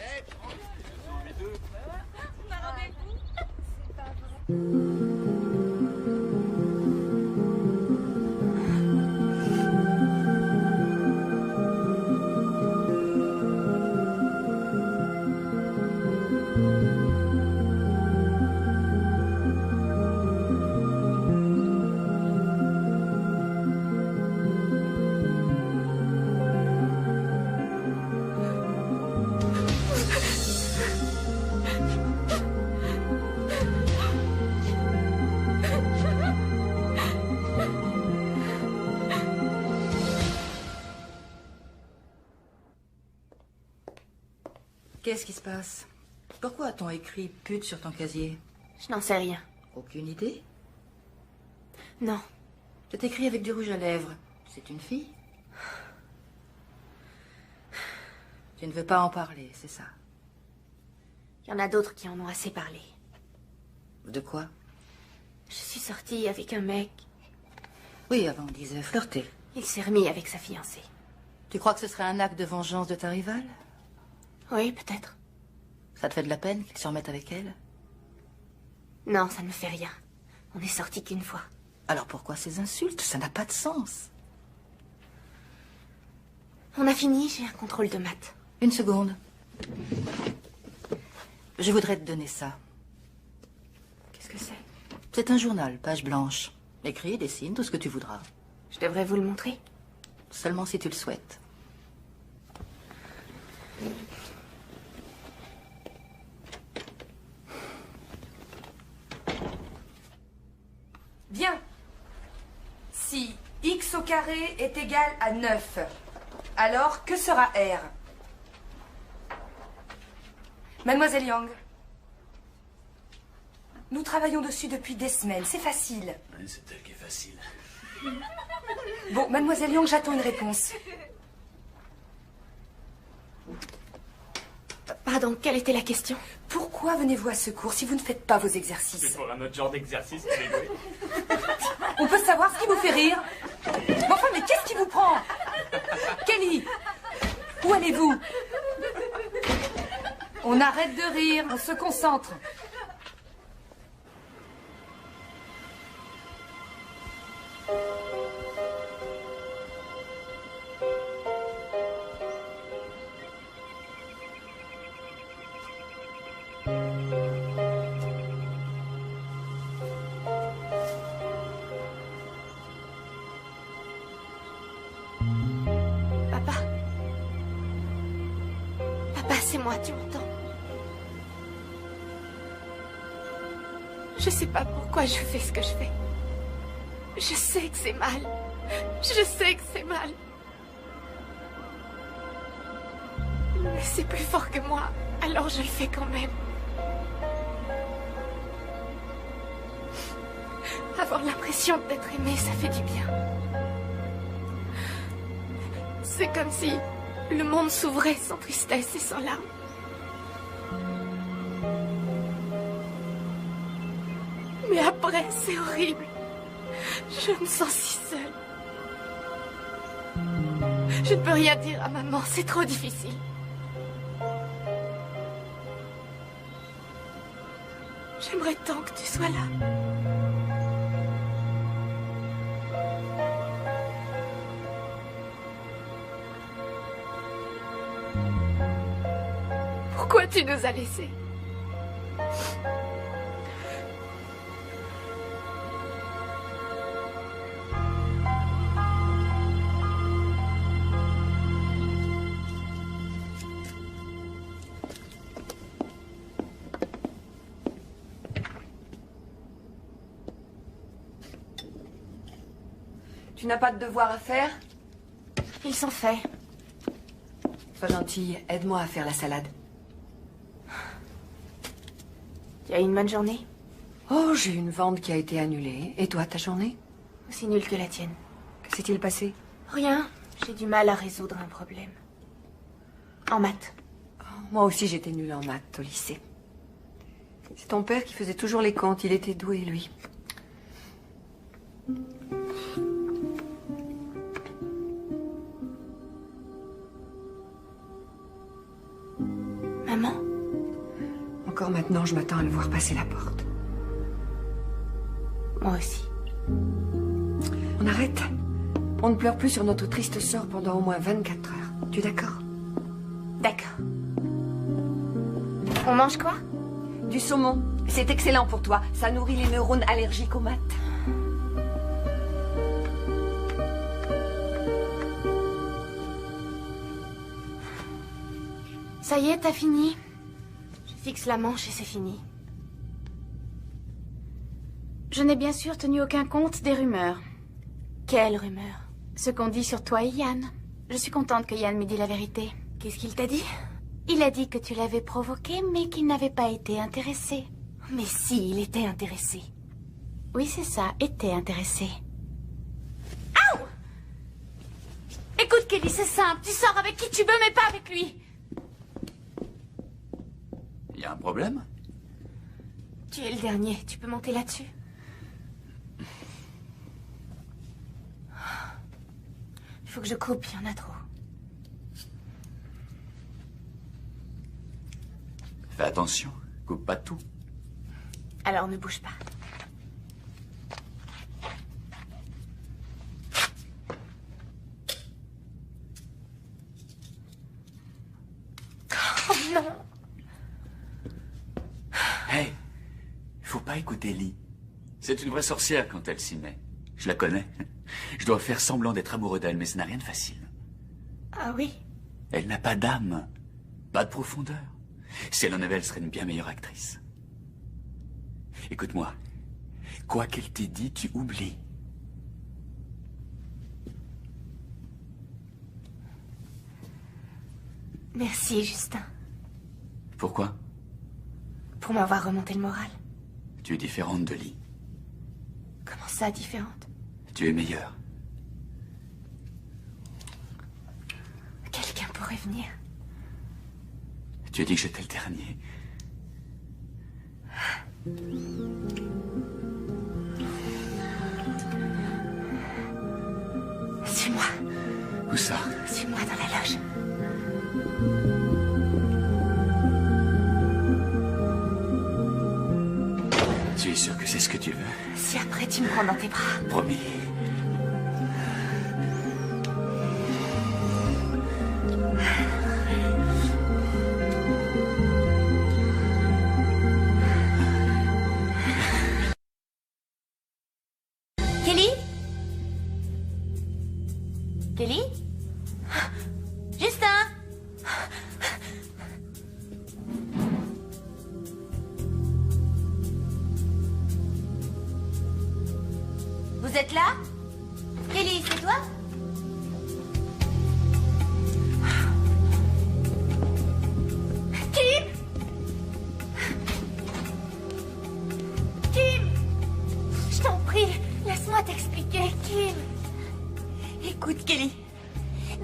Qu'est-ce qui se passe? Pourquoi a-t-on écrit pute sur ton casier? Je n'en sais rien. Aucune idée? Non. C'est écrit avec du rouge à lèvres. C'est une fille? Tu ne veux pas en parler, c'est ça? Il y en a d'autres qui en ont assez parlé. De quoi? Je suis sortie avec un mec. Oui, avant on disait flirter. Il s'est remis avec sa fiancée. Tu crois que ce serait un acte de vengeance de ta rivale? Oui, peut-être. Ça te fait de la peine qu'il se remette avec elle? Non, ça ne me fait rien. On est sortis qu'une fois. Alors pourquoi ces insultes? Ça n'a pas de sens. On a fini, j'ai un contrôle de maths. Une seconde. Je voudrais te donner ça. Qu'est-ce que c'est? C'est un journal, page blanche. Écris, dessine, tout ce que tu voudras. Je devrais vous le montrer? Seulement si tu le souhaites. Bien. Si x au carré est égal à 9, alors que sera R? Mademoiselle Yang, nous travaillons dessus depuis des semaines, c'est facile. Oui, c'est elle qui est facile. Bon, Mademoiselle Yang, j'attends une réponse. Pardon, quelle était la question? Pourquoi venez-vous à ce cours si vous ne faites pas vos exercices? C'est pour un autre genre d'exercice, Grégory. On peut savoir ce qui vous fait rire? Mais enfin, mais qu'est-ce qui vous prend? Kelly, où allez-vous? On arrête de rire, on se concentre. Papa, c'est moi, tu m'entends? Je sais pas pourquoi je fais ce que je fais. Je sais que c'est mal. Je sais que c'est mal. Mais c'est plus fort que moi, alors je le fais quand même. Avoir l'impression d'être aimé, ça fait du bien. C'est comme si le monde s'ouvrait sans tristesse et sans larmes. Mais après, c'est horrible. Je me sens si seule. Je ne peux rien dire à maman, c'est trop difficile. J'aimerais tant que tu sois là. Pourquoi tu nous as laissés? Tu n'as pas de devoir à faire? Ils sont faits. Sois gentille, aide-moi à faire la salade. Tu as eu une bonne journée? Oh, j'ai une vente qui a été annulée. Et toi, ta journée? Aussi nulle que la tienne. Que s'est-il passé? Rien. J'ai du mal à résoudre un problème. En maths. Oh, moi aussi, j'étais nulle en maths au lycée. C'est ton père qui faisait toujours les comptes. Il était doué, lui. Maman? Encore maintenant, je m'attends à le voir passer la porte. Moi aussi. On arrête. On ne pleure plus sur notre triste sort pendant au moins 24 heures. Tu es d'accord? D'accord. On mange quoi? Du saumon. C'est excellent pour toi. Ça nourrit les neurones allergiques aux maths. Ça y est, t'as fini? Je fixe la manche et c'est fini. Je n'ai bien sûr tenu aucun compte des rumeurs. Quelle rumeur? Ce qu'on dit sur toi et Yann. Je suis contente que Yann m'ait dit la vérité. Qu'est-ce qu'il t'a dit? Il a dit que tu l'avais provoqué, mais qu'il n'avait pas été intéressé. Mais si, il était intéressé. Oui, c'est ça, était intéressé. Aouh! Écoute, Kelly, c'est simple. Tu sors avec qui tu veux, mais pas avec lui. Il y a un problème? Tu es le dernier. Tu peux monter là-dessus? Il faut que je coupe, il y en a trop. Fais attention, coupe pas tout. Alors ne bouge pas. Oh non! Hey, faut pas pas écouter Lee. C'est une vraie sorcière quand elle s'y met. Je la connais. Je dois faire semblant d'être amoureux d'elle, mais ça n'a rien de facile. Ah oui? Elle n'a pas d'âme, pas de profondeur. Si elle en avait, elle serait une bien meilleure actrice. Écoute-moi, quoi qu'elle t'ait dit, tu oublies. Merci, Justin. Pourquoi? Pour m'avoir remonté le moral. Tu es différente de Lee. Comment ça, différente? Tu es meilleure. Quelqu'un pourrait venir. Tu as dit que j'étais le dernier. Suis-moi. Où ça? Suis-moi dans la loge. Tu es sûr que c'est ce que tu veux? Si après tu me prends dans tes bras. Promis. Kelly? Kelly? Justin? Vous êtes là? Kelly, c'est toi? Kim? Kim? Je t'en prie, laisse-moi t'expliquer, Kim. Écoute, Kelly.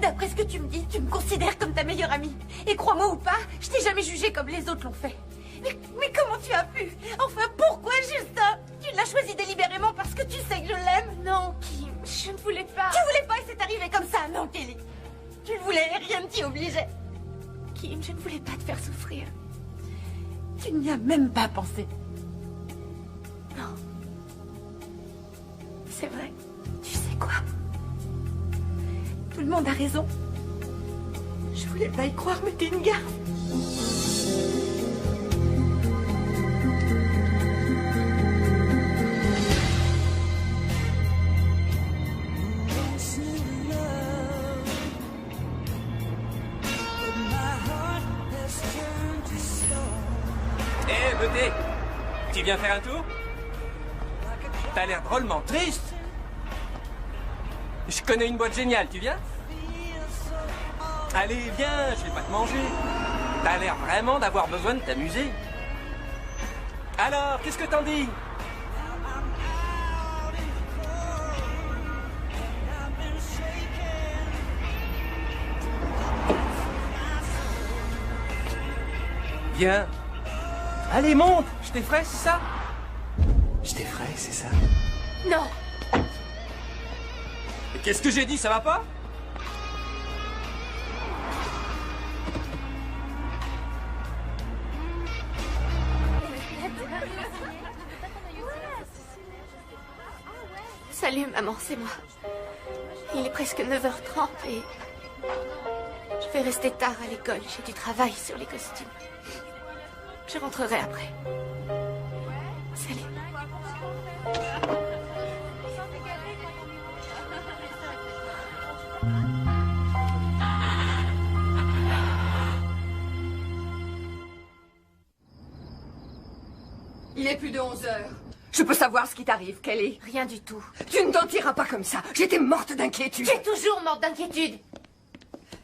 D'après ce que tu me dis, tu me considères comme ta meilleure amie. Et crois-moi ou pas, je t'ai jamais jugée comme les autres l'ont fait. Mais comment tu as pu? Enfin, pourquoi, Justin? Tu l'as choisi délibérément parce que tu sais que je l'aime? Non, Kim, je ne voulais pas. Tu voulais pas et c'est arrivé comme ça, non, Kelly? Tu le voulais et rien ne t'y obligeait. Kim, je ne voulais pas te faire souffrir. Tu n'y as même pas pensé. Non. C'est vrai. Tu sais quoi? Tout le monde a raison. Je voulais pas y croire, mais t'es une garce. Hé, Beauté, tu viens faire un tour? T'as l'air drôlement triste. Je connais une boîte géniale, tu viens? Allez, viens, je vais pas te manger. T'as l'air vraiment d'avoir besoin de t'amuser. Alors, qu'est-ce que t'en dis? Viens. Allez, monte. Je t'effraie, c'est ça? Je t'effraie, c'est ça? Non. Qu'est-ce que j'ai dit, ça va pas? Salut, maman, c'est moi. Il est presque 9h30 et... je vais rester tard à l'école. J'ai du travail sur les costumes. Je rentrerai après. Salut. Il est plus de 11 heures. Je peux savoir ce qui t'arrive, Kelly? Rien du tout. Tu ne t'en tireras pas comme ça. J'étais morte d'inquiétude. Tu es toujours morte d'inquiétude.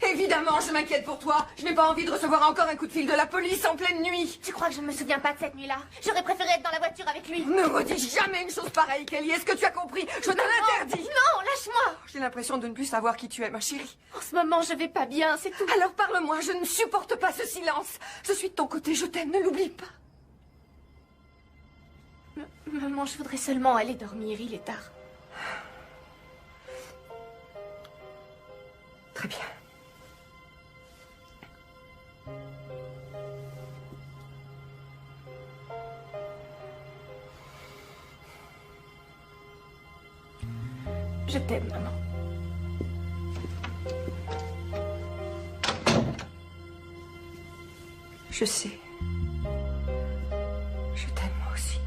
Évidemment, je m'inquiète pour toi. Je n'ai pas envie de recevoir encore un coup de fil de la police en pleine nuit. Tu crois que je ne me souviens pas de cette nuit-là? J'aurais préféré être dans la voiture avec lui. Ne redis jamais une chose pareille, Kelly. Est-ce que tu as compris? Je te l'interdis. Non, lâche-moi. J'ai l'impression de ne plus savoir qui tu es, ma chérie. En ce moment, je vais pas bien, c'est tout. Alors parle-moi, je ne supporte pas ce silence. Je suis de ton côté, je t'aime, ne l'oublie pas. Maman, je voudrais seulement aller dormir, il est tard. Très bien. Je t'aime, maman. Je sais. Je t'aime moi aussi.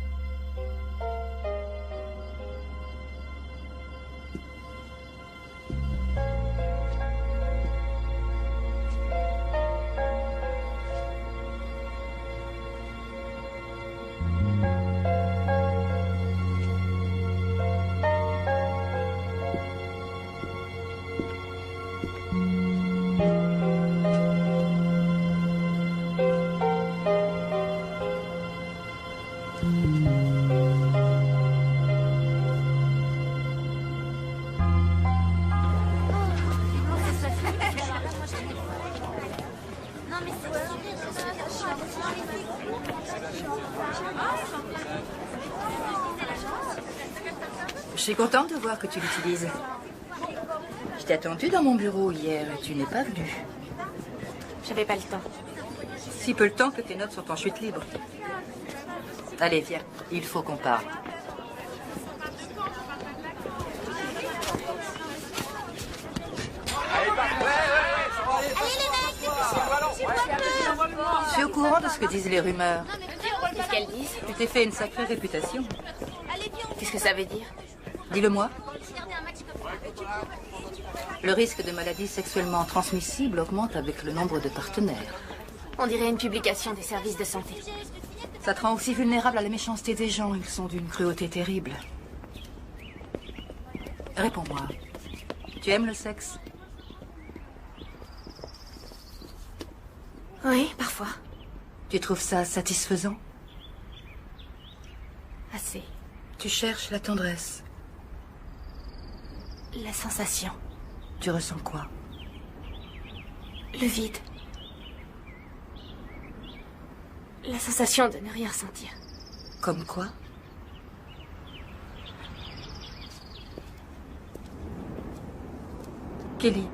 Je suis contente de voir que tu l'utilises. Je t'ai attendu dans mon bureau hier et tu n'es pas venu. J'avais pas le temps. Si peu le temps que tes notes sont en chute libre. Allez, viens, il faut qu'on parle. Je suis au courant de ce que disent les rumeurs. Qu'est-ce qu'elles disent? Tu t'es fait une sacrée réputation. Qu'est-ce que ça veut dire? Dis-le-moi. Le risque de maladies sexuellement transmissibles augmente avec le nombre de partenaires. On dirait une publication des services de santé. Ça te rend aussi vulnérable à la méchanceté des gens. Ils sont d'une cruauté terrible. Réponds-moi. Tu aimes le sexe? Oui, parfois. Tu trouves ça satisfaisant? Assez. Tu cherches la tendresse. La sensation. Tu ressens quoi? Le vide. La sensation de ne rien ressentir. Comme quoi? Kelly.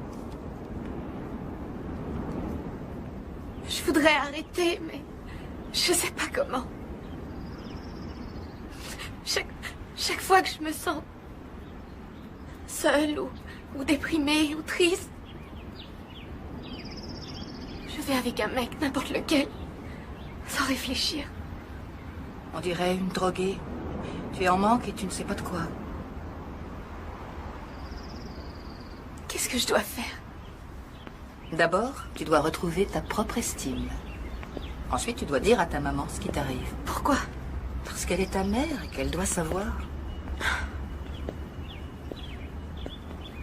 Je voudrais arrêter, mais je sais pas comment. Chaque fois que je me sens seule ou déprimée ou triste, je vais avec un mec, n'importe lequel, sans réfléchir. On dirait une droguée. Tu es en manque et tu ne sais pas de quoi. Qu'est-ce que je dois faire? D'abord, tu dois retrouver ta propre estime. Ensuite, tu dois dire à ta maman ce qui t'arrive. Pourquoi? Parce qu'elle est ta mère et qu'elle doit savoir.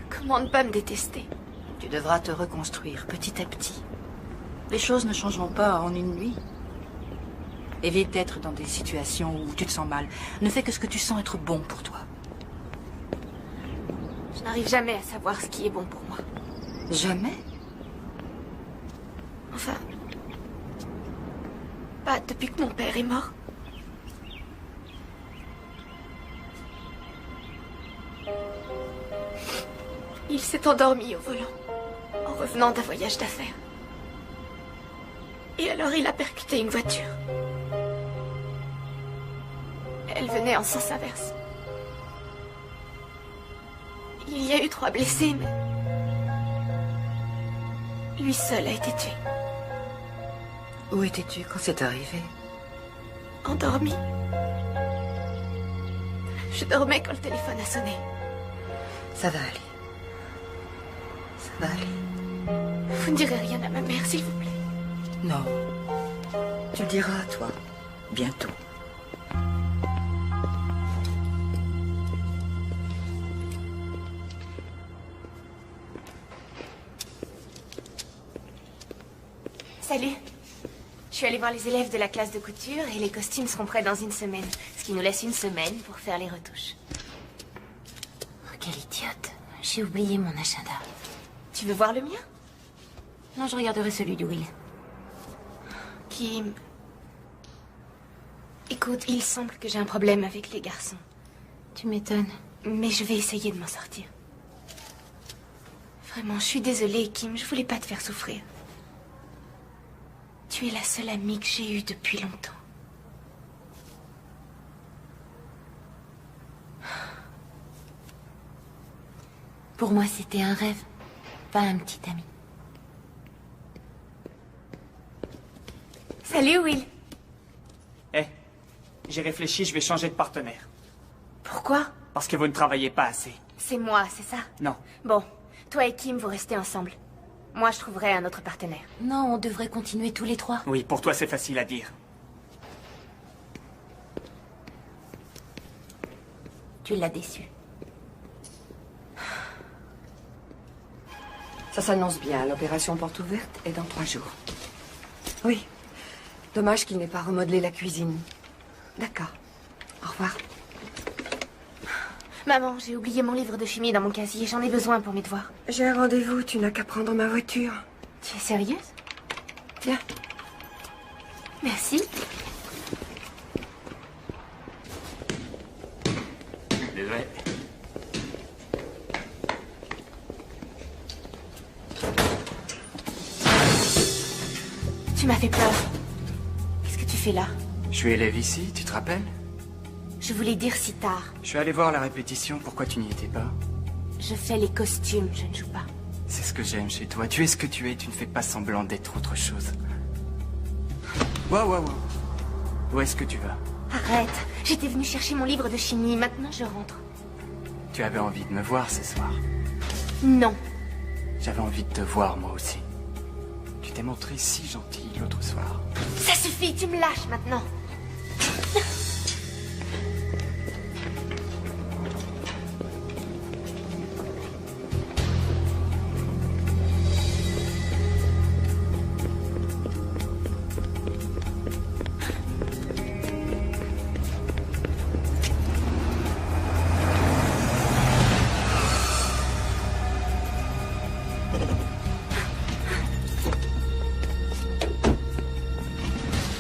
Comment ne pas me détester? Tu devras te reconstruire petit à petit. Les choses ne changeront pas en une nuit. Évite d'être dans des situations où tu te sens mal. Ne fais que ce que tu sens être bon pour toi. Je n'arrive jamais à savoir ce qui est bon pour moi. Jamais? Enfin, pas depuis que mon père est mort. Il s'est endormi au volant, en revenant d'un voyage d'affaires. Et alors il a percuté une voiture. Elle venait en sens inverse. Il y a eu 3 blessés, mais lui seul a été tué. Où étais-tu quand c'est arrivé? Endormi. Je dormais quand le téléphone a sonné. Ça va aller. Ça va aller. Vous ne direz rien à ma mère, s'il vous plaît. Non. Tu le diras à toi. Bientôt. Salut. Je suis allée voir les élèves de la classe de couture et les costumes seront prêts dans 1 semaine. Ce qui nous laisse 1 semaine pour faire les retouches. Oh, quelle idiote. J'ai oublié mon agenda. Tu veux voir le mien? Non, je regarderai celui de Will. Kim. Écoute, il semble que j'ai un problème avec les garçons. Tu m'étonnes. Mais je vais essayer de m'en sortir. Vraiment, je suis désolée, Kim. Je voulais pas te faire souffrir. Tu es la seule amie que j'ai eue depuis longtemps. Pour moi, c'était un rêve, pas un petit ami. Salut, Will. Eh, j'ai réfléchi, je vais changer de partenaire. Pourquoi? Parce que vous ne travaillez pas assez. C'est moi, c'est ça? Non. Bon, toi et Kim, vous restez ensemble. Moi, je trouverai un autre partenaire. Non, on devrait continuer tous les 3. Oui, pour toi, c'est facile à dire. Tu l'as déçu. Ça s'annonce bien. L'opération porte ouverte est dans 3 jours. Oui. Dommage qu'il n'ait pas remodelé la cuisine. D'accord. Au revoir. Maman, j'ai oublié mon livre de chimie dans mon casier. J'en ai besoin pour mes devoirs. J'ai un rendez-vous. Tu n'as qu'à prendre ma voiture. Tu es sérieuse? Tiens. Merci. Désolé. Tu m'as fait peur. Qu'est-ce que tu fais là? Je suis élève ici, tu te rappelles? Je voulais dire si tard. Je suis allé voir la répétition, pourquoi tu n'y étais pas? Je fais les costumes, je ne joue pas. C'est ce que j'aime chez toi. Tu es ce que tu es, tu ne fais pas semblant d'être autre chose. Wow. Où est-ce que tu vas? Arrête. J'étais venue chercher mon livre de chimie, maintenant je rentre. Tu avais envie de me voir ce soir? Non. J'avais envie de te voir, moi aussi. Tu t'es montré si gentille l'autre soir. Ça suffit, tu me lâches maintenant.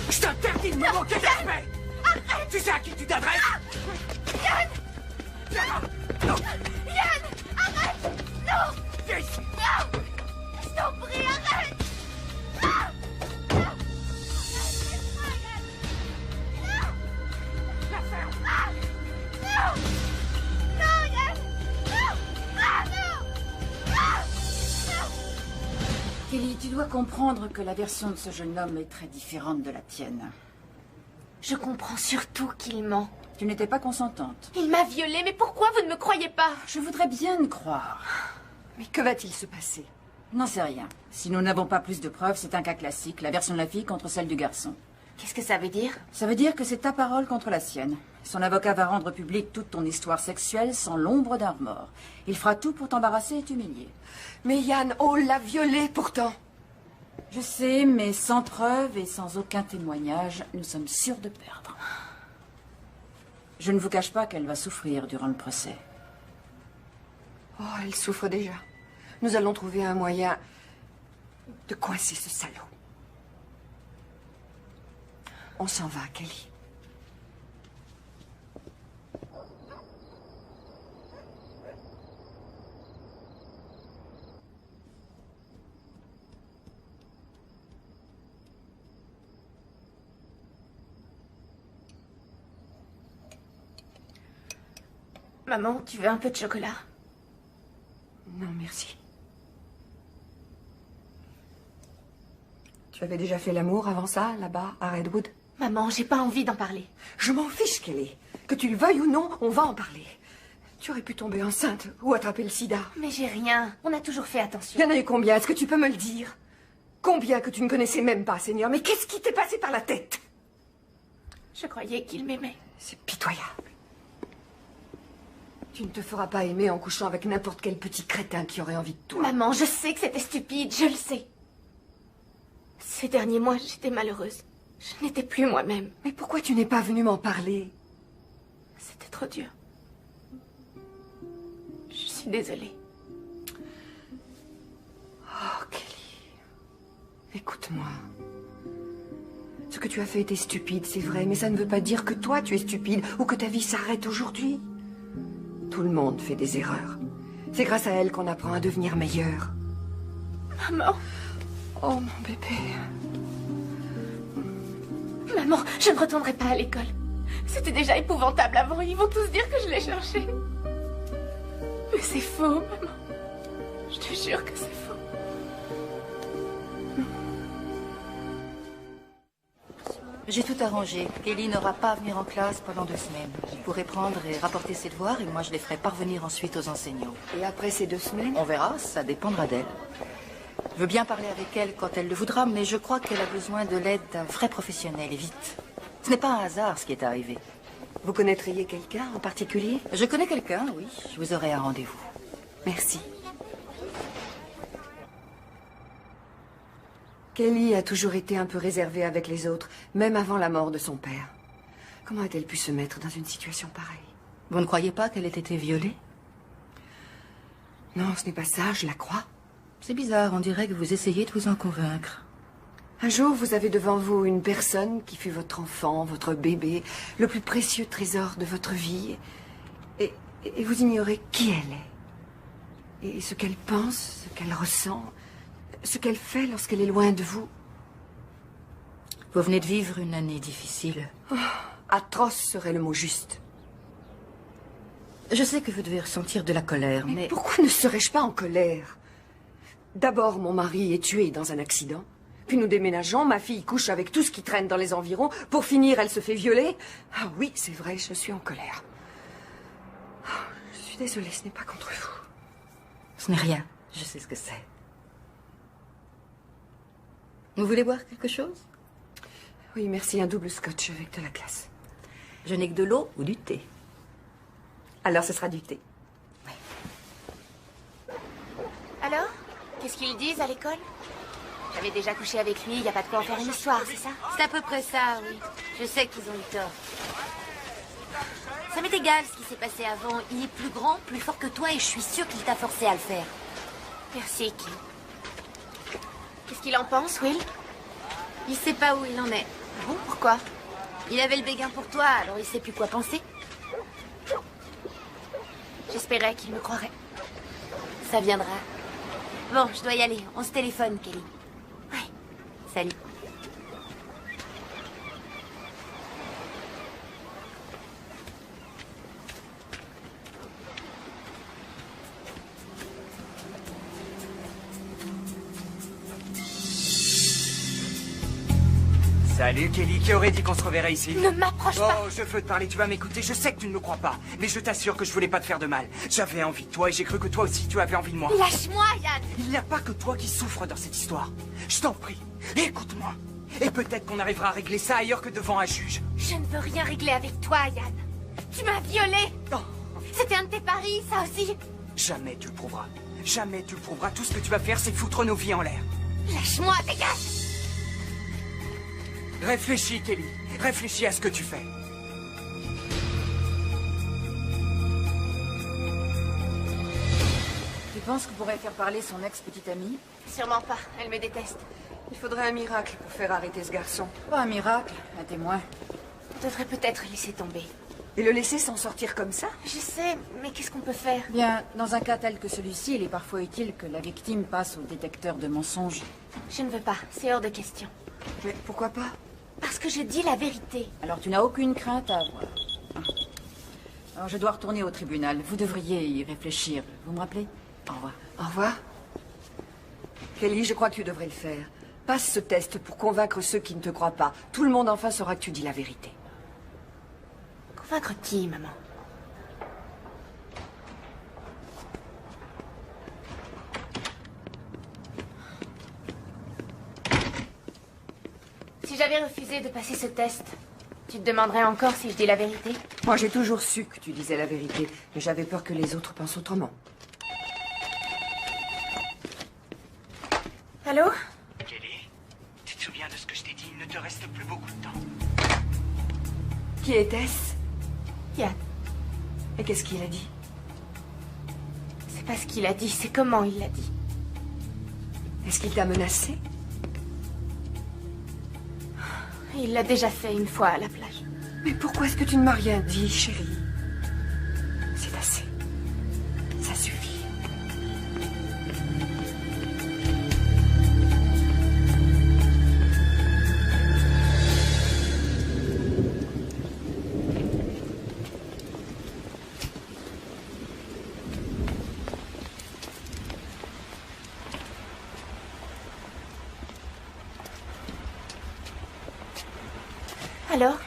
Je t'interdis de me manquer de respect! Arrête! Tu sais à qui tu t'adresses? Yann! Non! Yann! Arrête! Non! Viens ici! Non! Je t'en prie, arrête! Non! Non! Laisse-moi, Yann! Non! La ferme! Ah! Non! Non, Yann! Non! Ah, non! Ah! Non! Kelly, tu dois comprendre que la version de ce jeune homme est très différente de la tienne. Je comprends surtout qu'il ment. Tu n'étais pas consentante. Il m'a violée, mais pourquoi vous ne me croyez pas? Je voudrais bien te croire. Mais que va-t-il se passer? N'en sais rien. Si nous n'avons pas plus de preuves, c'est un cas classique, la version de la fille contre celle du garçon. Qu'est-ce que ça veut dire? Ça veut dire que c'est ta parole contre la sienne. Son avocat va rendre publique toute ton histoire sexuelle sans l'ombre d'un remords. Il fera tout pour t'embarrasser et t'humilier. Mais Yann, oh, l'a violée pourtant. Je sais, mais sans preuve et sans aucun témoignage, nous sommes sûrs de perdre. Je ne vous cache pas qu'elle va souffrir durant le procès. Oh, elle souffre déjà. Nous allons trouver un moyen de coincer ce salaud. On s'en va, Kelly. Maman, tu veux un peu de chocolat? Non, merci. Tu avais déjà fait l'amour avant ça, là-bas, à Redwood? Maman, j'ai pas envie d'en parler. Je m'en fiche, Kelly. Que tu le veuilles ou non, on va en parler. Tu aurais pu tomber enceinte ou attraper le sida. Mais j'ai rien. On a toujours fait attention. Il y en a eu combien? Est-ce que tu peux me le dire? Combien que tu ne connaissais même pas, Seigneur? Mais qu'est-ce qui t'est passé par la tête? Je croyais qu'il m'aimait. C'est pitoyable. Tu ne te feras pas aimer en couchant avec n'importe quel petit crétin qui aurait envie de toi. Maman, je sais que c'était stupide, je le sais. Ces derniers mois, j'étais malheureuse. Je n'étais plus moi-même. Mais pourquoi tu n'es pas venue m'en parler? C'était trop dur. Je suis désolée. Oh, Kelly. Écoute-moi. Ce que tu as fait était stupide, c'est vrai, mais ça ne veut pas dire que toi tu es stupide ou que ta vie s'arrête aujourd'hui. Tout le monde fait des erreurs. C'est grâce à elle qu'on apprend à devenir meilleur. Maman. Oh, mon bébé. Maman, je ne retournerai pas à l'école. C'était déjà épouvantable avant. Ils vont tous dire que je l'ai cherché. Mais c'est faux, maman. Je te jure que c'est faux. J'ai tout arrangé. Kelly n'aura pas à venir en classe pendant 2 semaines. Il pourrait prendre et rapporter ses devoirs et moi je les ferai parvenir ensuite aux enseignants. Et après ces 2 semaines? On verra, ça dépendra d'elle. Je veux bien parler avec elle quand elle le voudra, mais je crois qu'elle a besoin de l'aide d'un vrai professionnel et vite. Ce n'est pas un hasard ce qui est arrivé. Vous connaîtriez quelqu'un en particulier? Je connais quelqu'un, oui. Je vous aurai un rendez-vous. Merci. Kelly a toujours été un peu réservée avec les autres, même avant la mort de son père. Comment a-t-elle pu se mettre dans une situation pareille? Vous ne croyez pas qu'elle ait été violée? Non, ce n'est pas ça, je la crois. C'est bizarre, on dirait que vous essayez de vous en convaincre. Un jour, vous avez devant vous une personne qui fut votre enfant, votre bébé, le plus précieux trésor de votre vie. Et vous ignorez qui elle est. Et ce qu'elle pense, ce qu'elle ressent, ce qu'elle fait lorsqu'elle est loin de vous. Vous venez de vivre une année difficile. Oh, atroce serait le mot juste. Je sais que vous devez ressentir de la colère, mais... Pourquoi ne serais-je pas en colère? D'abord, mon mari est tué dans un accident. Puis nous déménageons, ma fille couche avec tout ce qui traîne dans les environs. Pour finir, elle se fait violer. Ah oui, c'est vrai, je suis en colère. Oh, je suis désolée, ce n'est pas contre vous. Ce n'est rien, je sais ce que c'est. Vous voulez boire quelque chose? Oui, merci, un double scotch avec de la glace. Je n'ai que de l'eau ou du thé. Alors ce sera du thé. Oui. Alors? Qu'est-ce qu'ils disent à l'école? J'avais déjà couché avec lui, il n'y a pas de quoi en faire une histoire, c'est ça? C'est à peu près ça, oui. Je sais qu'ils ont eu tort. Ça m'est égal ce qui s'est passé avant. Il est plus grand, plus fort que toi et je suis sûre qu'il t'a forcé à le faire. Merci, Kim. Qu'est-ce qu'il en pense, Will? Il sait pas où il en est. Bon, pourquoi? Il avait le béguin pour toi, alors il sait plus quoi penser. J'espérais qu'il me croirait. Ça viendra. Bon, je dois y aller. On se téléphone, Kelly. Ouais. Salut. Salut Kelly, qui aurait dit qu'on se reverrait ici? Ne m'approche pas! Oh, je veux te parler, tu vas m'écouter, je sais que tu ne me crois pas. Mais je t'assure que je voulais pas te faire de mal. J'avais envie de toi et j'ai cru que toi aussi tu avais envie de moi. Lâche-moi, Yann! Il n'y a pas que toi qui souffres dans cette histoire. Je t'en prie, écoute-moi. Et peut-être qu'on arrivera à régler ça ailleurs que devant un juge. Je ne veux rien régler avec toi, Yann. Tu m'as violée! Oh. C'était un de tes paris, ça aussi! Jamais tu le prouveras. Jamais tu le prouveras. Tout ce que tu vas faire, c'est foutre nos vies en l'air. Lâche-moi, dégage! Réfléchis, Kelly. Réfléchis à ce que tu fais. Tu penses qu'on pourrait faire parler son ex-petite amie? Sûrement pas, elle me déteste. Il faudrait un miracle pour faire arrêter ce garçon. Pas un miracle, un témoin. On devrait peut-être laisser tomber. Et le laisser s'en sortir comme ça? Je sais, mais qu'est-ce qu'on peut faire? Bien, dans un cas tel que celui-ci, il est parfois utile que la victime passe au détecteur de mensonges. Je ne veux pas, c'est hors de question. Mais pourquoi pas? Parce que je dis la vérité. Alors tu n'as aucune crainte à avoir. Alors je dois retourner au tribunal. Vous devriez y réfléchir. Vous me rappelez? Au revoir. Au revoir. Kelly, je crois que tu devrais le faire. Passe ce test pour convaincre ceux qui ne te croient pas. Tout le monde enfin saura que tu dis la vérité. Convaincre qui, maman? Si j'avais refusé de passer ce test, tu te demanderais encore si je dis la vérité? Moi, j'ai toujours su que tu disais la vérité, mais j'avais peur que les autres pensent autrement. Allô? Kelly, tu te souviens de ce que je t'ai dit? Il ne te reste plus beaucoup de temps. Qui était-ce? Yann. Et qu'est-ce qu'il a dit? C'est pas ce qu'il a dit, c'est comment il l'a dit. Est-ce qu'il t'a menacé? Il l'a déjà fait une fois à la plage. Mais pourquoi est-ce que tu ne m'as rien dit, chérie? C'est assez. Ça suffit. Alors?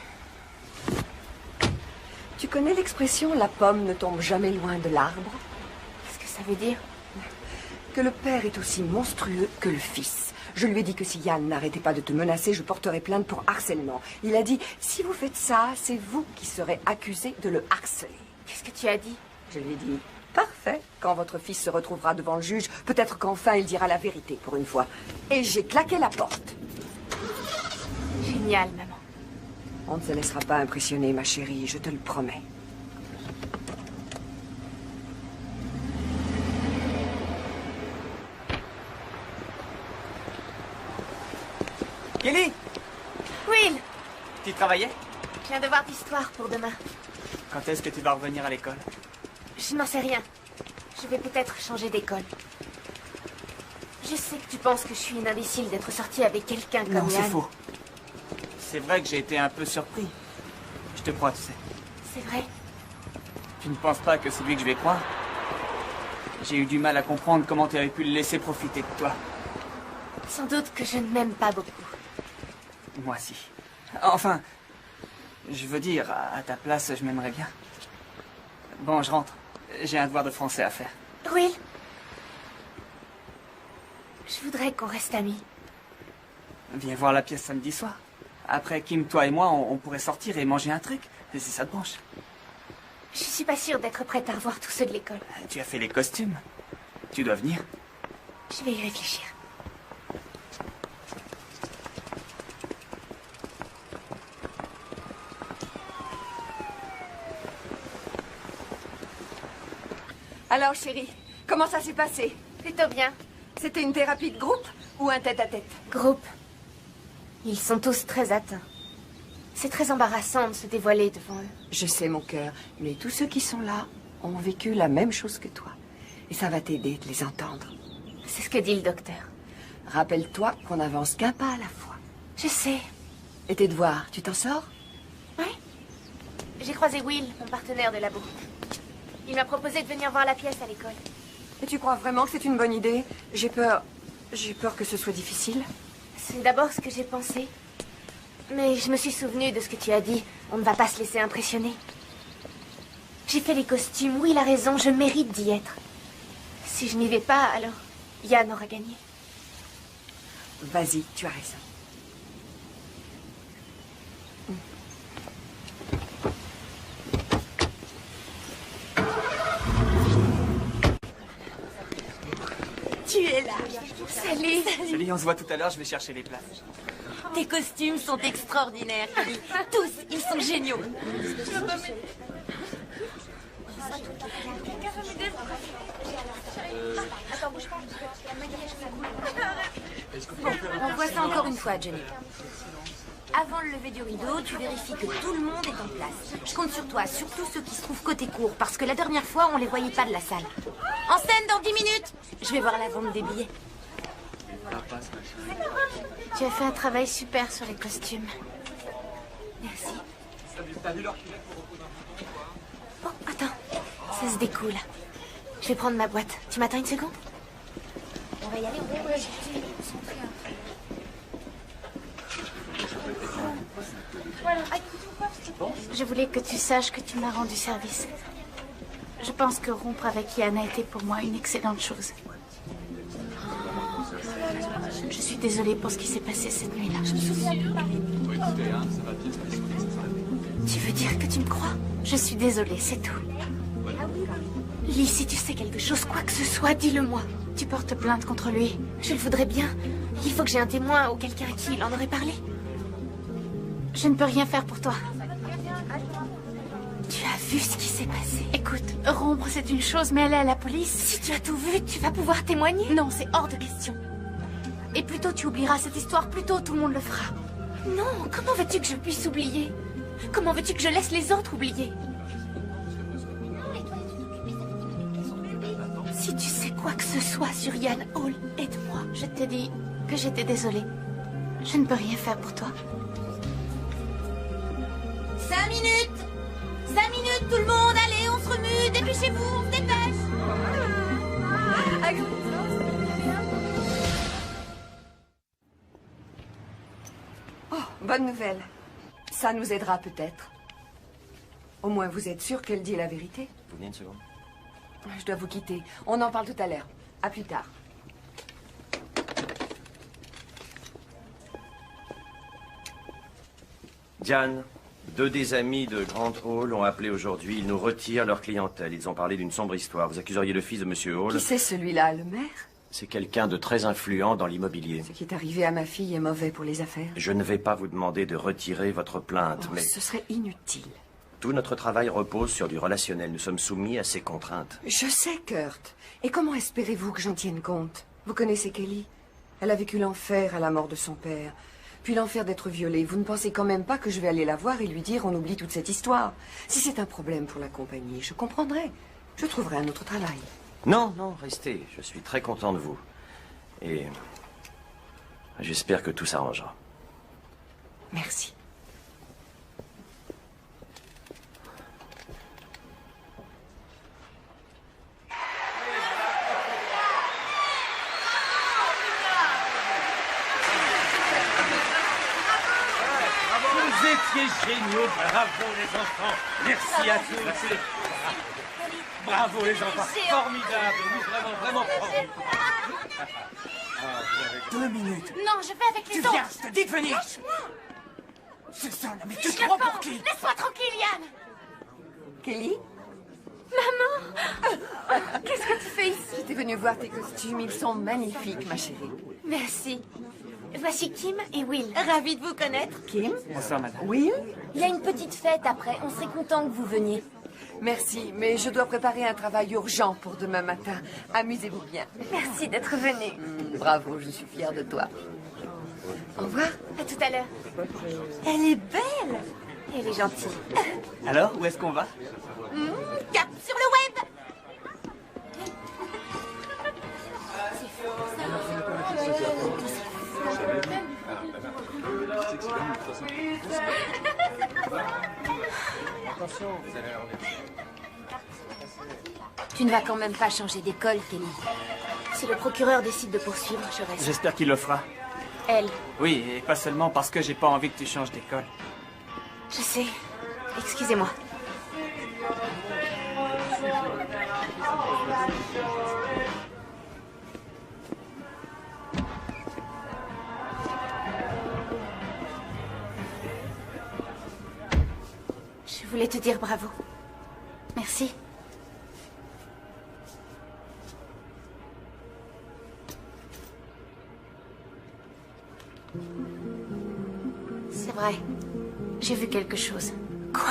Tu connais l'expression « la pomme ne tombe jamais loin de l'arbre » ? Qu'est-ce que ça veut dire? Que le père est aussi monstrueux que le fils. Je lui ai dit que si Yann n'arrêtait pas de te menacer, je porterais plainte pour harcèlement. Il a dit « si vous faites ça, c'est vous qui serez accusé de le harceler ». Qu'est-ce que tu as dit? Je lui ai dit « parfait, quand votre fils se retrouvera devant le juge, peut-être qu'enfin il dira la vérité pour une fois. » Et j'ai claqué la porte. Génial, maman. On ne se laissera pas impressionner, ma chérie, je te le promets. Kelly! Will! Tu travaillais? Je viens de voir d'histoire pour demain. Quand est-ce que tu vas revenir à l'école? Je n'en sais rien. Je vais peut-être changer d'école. Je sais que tu penses que je suis une imbécile d'être sortie avec quelqu'un comme Yann. Non, c'est faux. C'est vrai que j'ai été un peu surpris. Je te crois, tu sais. C'est vrai. Tu ne penses pas que c'est lui que je vais croire? J'ai eu du mal à comprendre comment tu avais pu le laisser profiter de toi. Sans doute que je ne m'aime pas beaucoup. Moi si. Enfin, je veux dire, à ta place, je m'aimerais bien. Bon, je rentre. J'ai un devoir de français à faire. Will, je voudrais qu'on reste amis. Viens voir la pièce samedi soir. Après, Kim, toi et moi, on pourrait sortir et manger un truc. Si ça te branche. Je suis pas sûre d'être prête à revoir tous ceux de l'école. Tu as fait les costumes. Tu dois venir. Je vais y réfléchir. Alors, chérie, comment ça s'est passé? Plutôt bien. C'était une thérapie de groupe ou un tête-à-tête? Groupe. Ils sont tous très atteints. C'est très embarrassant de se dévoiler devant eux. Je sais, mon cœur, mais tous ceux qui sont là ont vécu la même chose que toi. Et ça va t'aider de les entendre. C'est ce que dit le docteur. Rappelle-toi qu'on n'avance qu'un pas à la fois. Je sais. Et tes devoirs, tu t'en sors? Oui. J'ai croisé Will, mon partenaire de labo. Il m'a proposé de venir voir la pièce à l'école. Et tu crois vraiment que c'est une bonne idée? J'ai peur que ce soit difficile. C'est d'abord ce que j'ai pensé. Mais je me suis souvenu de ce que tu as dit. On ne va pas se laisser impressionner. J'ai fait les costumes. Oui, il a raison. Je mérite d'y être. Si je n'y vais pas, alors Yann aura gagné. Vas-y, tu as raison. Tu es là. Salut. Salut, on se voit tout à l'heure, je vais chercher les plats. Tes costumes sont extraordinaires, Kelly. Tous, ils sont géniaux. Bon, on voit ça encore une fois, Jenny. Avant le lever du rideau, tu vérifies que tout le monde est en place. Je compte sur toi, surtout ceux qui se trouvent côté cour, parce que la dernière fois, on les voyait pas de la salle. En scène dans 10 minutes. Je vais voir la vente des billets. Tu as fait un travail super sur les costumes. Merci. Oh, attends. Ça se découle. Je vais prendre ma boîte. Tu m'attends une seconde? On va y aller, on va y aller. Je voulais que tu saches que tu m'as rendu service. Je pense que rompre avec Yann a été pour moi une excellente chose. Je suis désolée pour ce qui s'est passé cette nuit-là. Tu veux dire que tu me crois? Je suis désolée, c'est tout. Lee, si tu sais quelque chose, quoi que ce soit, dis-le-moi. Tu portes plainte contre lui. Je le voudrais bien. Il faut que j'ai un témoin ou quelqu'un à qui il en aurait parlé. Je ne peux rien faire pour toi. Tu as vu ce qui s'est passé? Écoute, rompre c'est une chose, mais aller à la police... Si tu as tout vu, tu vas pouvoir témoigner? Non, c'est hors de question. Et plus tôt tu oublieras cette histoire, plus tôt tout le monde le fera. Non, comment veux-tu que je puisse oublier? Comment veux-tu que je laisse les autres oublier? Si tu sais quoi que ce soit sur Yann Hall, aide-moi. Je t'ai dit que j'étais désolée. Je ne peux rien faire pour toi. 5 minutes. 5 minutes, tout le monde. Allez, on se remue. Dépêchez-vous, on se dépêche. Oh, bonne nouvelle. Ça nous aidera peut-être. Au moins, vous êtes sûr qu'elle dit la vérité? Vous venez une seconde. Je dois vous quitter. On en parle tout à l'heure. À plus tard. Diane, 2 des amis de Grant Hall ont appelé aujourd'hui. Ils nous retirent leur clientèle. Ils ont parlé d'une sombre histoire. Vous accuseriez le fils de Monsieur Hall. Qui c'est celui-là, le maire? C'est quelqu'un de très influent dans l'immobilier. Ce qui est arrivé à ma fille est mauvais pour les affaires. Je ne vais pas vous demander de retirer votre plainte, mais... Ce serait inutile. Tout notre travail repose sur du relationnel. Nous sommes soumis à ces contraintes. Je sais, Kurt. Et comment espérez-vous que j'en tienne compte? Vous connaissez Kelly? Elle a vécu l'enfer à la mort de son père. Puis l'enfer d'être violée. Vous ne pensez quand même pas que je vais aller la voir et lui dire on oublie toute cette histoire? Si c'est un problème pour la compagnie, je comprendrai. Je trouverai un autre travail. Non, non, restez. Je suis très content de vous. Et j'espère que tout s'arrangera. Merci. Vous étiez géniaux. Bravo les enfants. Merci à tous. Bravo les enfants. Formidable. Vraiment, vraiment formidable. 2 minutes. Non, je vais avec les autres. Tu viens, je te dis de venir. C'est ça, mais tu te prends pour qui? Laisse-moi tranquille, Yann. Kelly? Maman! Qu'est-ce que tu fais ici? J'étais venue voir tes costumes, ils sont magnifiques, ma chérie. Merci. Voici Kim et Will. Ravi de vous connaître. Kim? Bonsoir, madame. Will? Il y a une petite fête après. On serait content que vous veniez. Merci, mais je dois préparer un travail urgent pour demain matin. Amusez-vous bien. Merci d'être venu. Bravo, je suis fière de toi. Au revoir. À tout à l'heure. Elle est belle. Elle est gentille. Alors, où est-ce qu'on va? Cap sur le web. Tu ne vas quand même pas changer d'école, Kelly. Si le procureur décide de poursuivre, je reste. J'espère qu'il le fera. Elle. Oui, et pas seulement parce que j'ai pas envie que tu changes d'école. Je sais. Excusez-moi. Je voulais te dire bravo. Merci. C'est vrai. J'ai vu quelque chose. Quoi?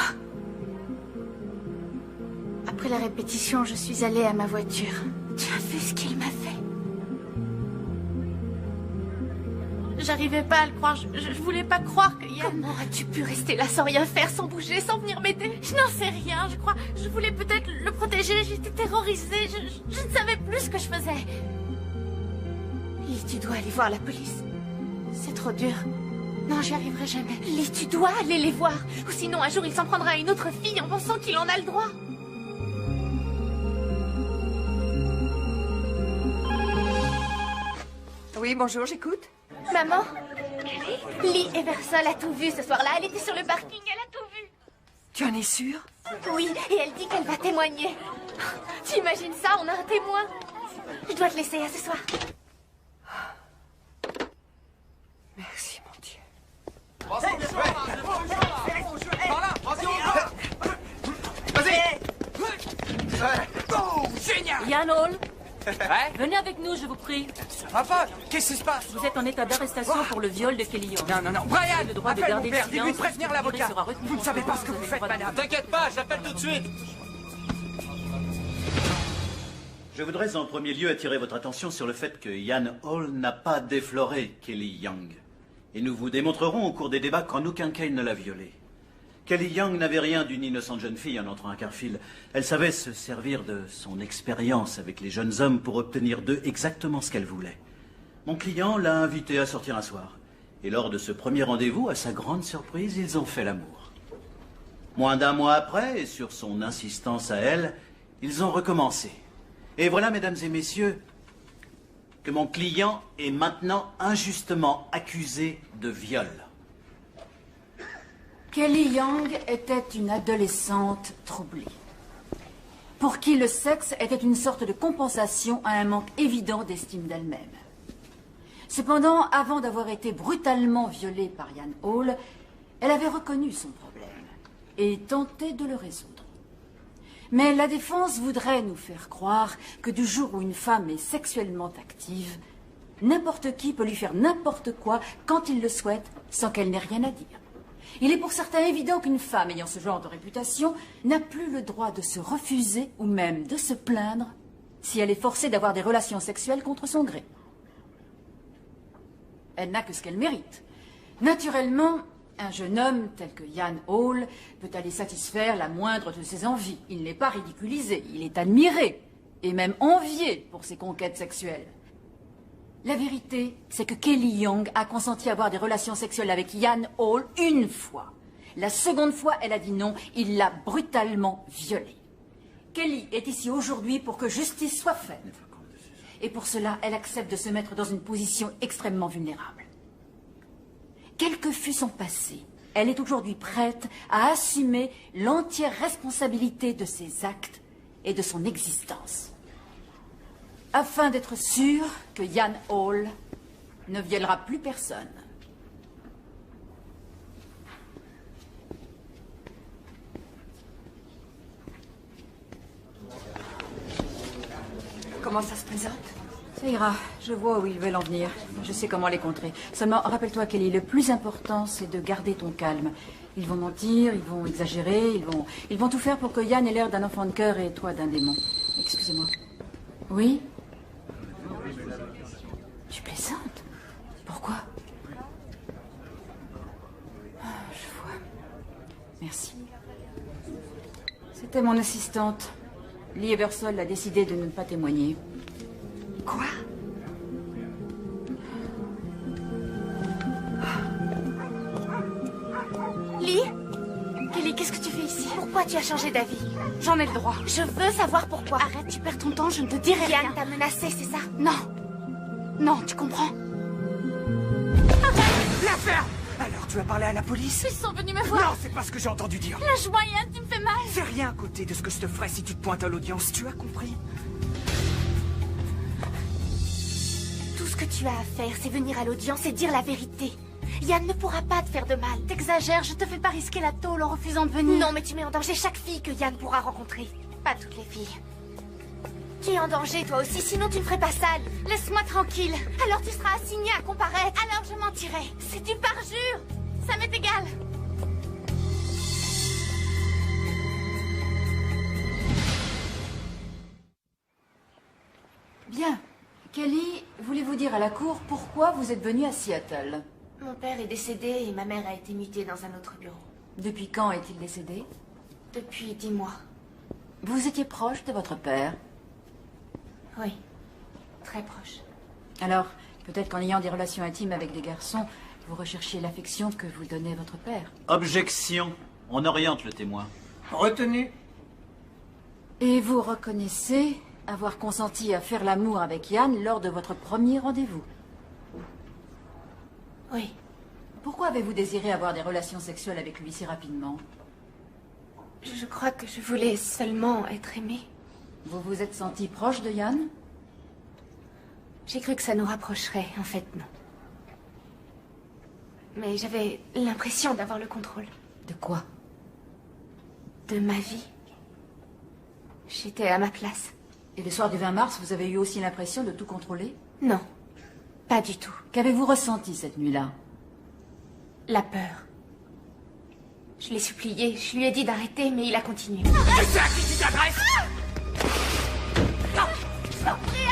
Après la répétition, je suis allée à ma voiture. Tu as vu ce qu'il m'a fait? J'arrivais pas à le croire. Je voulais pas croire que Yann... Comment as-tu pu rester là sans rien faire, sans bouger, sans venir m'aider? Je n'en sais rien, je crois. Je voulais peut-être le protéger. J'étais terrorisée. Je ne savais plus ce que je faisais. Lee, tu dois aller voir la police. C'est trop dur. Non, j'y arriverai jamais. Lee, tu dois aller les voir. Ou sinon, un jour, il s'en prendra à une autre fille en pensant qu'il en a le droit. Oui, bonjour, j'écoute. Maman? Lee Eversole a tout vu ce soir-là. Elle était sur le parking, elle a tout vu. Tu en es sûre? Oui, et elle dit qu'elle va témoigner. Tu imagines ça? On a un témoin. Je dois te laisser, à ce soir. Merci, mon Dieu. Vas-y! Génial! Yann Hall, venez avec nous, je vous prie. Ça va pas? Qu'est-ce qui se passe? Vous êtes en état d'arrestation pour le viol de Kelly Young. Non. Brian! Le droit de Appelle garder mon père, le dis-lui silence. de prévenir l'avocat. Vous ne savez pas ce que vous faites, madame. T'inquiète pas, j'appelle tout de suite. Je voudrais en premier lieu attirer votre attention sur le fait que Yann Hall n'a pas défloré Kelly Young. Et nous vous démontrerons au cours des débats qu'en aucun cas il ne l'a violée. Kelly Young n'avait rien d'une innocente jeune fille en entrant à Carfield. Elle savait se servir de son expérience avec les jeunes hommes pour obtenir d'eux exactement ce qu'elle voulait. Mon client l'a invitée à sortir un soir. Et lors de ce premier rendez-vous, à sa grande surprise, ils ont fait l'amour. Moins d'un mois après, et sur son insistance à elle, ils ont recommencé. Et voilà, mesdames et messieurs, que mon client est maintenant injustement accusé de viol. Kelly Young était une adolescente troublée, pour qui le sexe était une sorte de compensation à un manque évident d'estime d'elle-même. Cependant, avant d'avoir été brutalement violée par Yann Hall, elle avait reconnu son problème et tenté de le résoudre. Mais la défense voudrait nous faire croire que du jour où une femme est sexuellement active, n'importe qui peut lui faire n'importe quoi quand il le souhaite, sans qu'elle n'ait rien à dire. Il est pour certains évident qu'une femme ayant ce genre de réputation n'a plus le droit de se refuser ou même de se plaindre si elle est forcée d'avoir des relations sexuelles contre son gré. Elle n'a que ce qu'elle mérite. Naturellement, un jeune homme tel que Yann Hall peut aller satisfaire la moindre de ses envies. Il n'est pas ridiculisé, il est admiré et même envié pour ses conquêtes sexuelles. La vérité, c'est que Kelly Young a consenti à avoir des relations sexuelles avec Yann Hall une fois. La seconde fois, elle a dit non, il l'a brutalement violée. Kelly est ici aujourd'hui pour que justice soit faite. Et pour cela, elle accepte de se mettre dans une position extrêmement vulnérable. Quel que fût son passé, Elle est aujourd'hui prête à assumer l'entière responsabilité de ses actes et de son existence. Afin d'être sûre que Ian Hall ne violera plus personne. Comment ça se présente? Ça ira, je vois où ils veulent en venir. Je sais comment les contrer. Seulement, rappelle-toi, Kelly, le plus important, c'est de garder ton calme. Ils vont mentir, ils vont exagérer, ils vont tout faire pour que Ian ait l'air d'un enfant de cœur et toi d'un démon. Excusez-moi. Oui? Tu plaisantes? Pourquoi? Je vois. Merci. C'était mon assistante. Lee Eversole a décidé de ne pas témoigner. Quoi? Lee? Kelly, qu'est-ce que tu fais ici? Pourquoi tu as changé d'avis? J'en ai le droit. Je veux savoir pourquoi. Arrête, tu perds ton temps, je ne te dirai rien. Yann t'a menacé, c'est ça? Non. Non, tu comprends? Arrête! L'affaire! Alors, tu as parlé à la police? Ils sont venus me voir. Non, c'est pas ce que j'ai entendu dire. Lâche-moi, Yann, tu me fais mal. C'est rien à côté de ce que je te ferais si tu te pointes à l'audience, tu as compris? Tout ce que tu as à faire, c'est venir à l'audience et dire la vérité. Yann ne pourra pas te faire de mal. T'exagères, je te fais pas risquer la tôle en refusant de venir. Non, mais tu mets en danger chaque fille que Yann pourra rencontrer. Pas toutes les filles. Tu es en danger, toi aussi, sinon tu ne ferais pas sale. Laisse-moi tranquille. Alors tu seras assigné à comparaître. Alors je mentirai. C'est du parjure. Ça m'est égal. Bien. Kelly, voulez-vous dire à la cour pourquoi vous êtes venue à Seattle? Mon père est décédé et ma mère a été mutée dans un autre bureau. Depuis quand est-il décédé? Depuis 10 mois. Vous étiez proche de votre père? Oui, très proche. Alors, peut-être qu'en ayant des relations intimes avec des garçons, vous recherchiez l'affection que vous donnait votre père. Objection. On oriente le témoin. Retenu. Et vous reconnaissez avoir consenti à faire l'amour avec Yann lors de votre premier rendez-vous? Oui. Pourquoi avez-vous désiré avoir des relations sexuelles avec lui si rapidement? Je crois que je voulais seulement être aimée. Vous vous êtes senti proche de Yann? J'ai cru que ça nous rapprocherait, en fait, non. Mais j'avais l'impression d'avoir le contrôle. De quoi? De ma vie. J'étais à ma place. Et le soir du 20 mars, vous avez eu aussi l'impression de tout contrôler? Non, pas du tout. Qu'avez-vous ressenti cette nuit-là? La peur. Je l'ai supplié, je lui ai dit d'arrêter, mais il a continué. Je sais à qui tu t'adresses!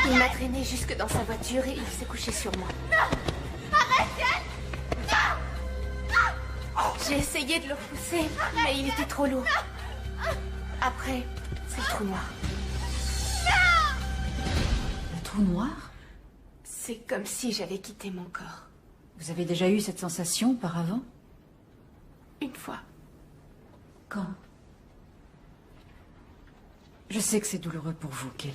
Il m'a traîné jusque dans sa voiture et il s'est couché sur moi. Non! Arrête, Yann! Non! Non! J'ai essayé de le repousser, mais il était trop lourd. Après, c'est le trou noir. Le trou noir? C'est comme si j'avais quitté mon corps. Vous avez déjà eu cette sensation auparavant? Une fois. Quand? Je sais que c'est douloureux pour vous, Kelly.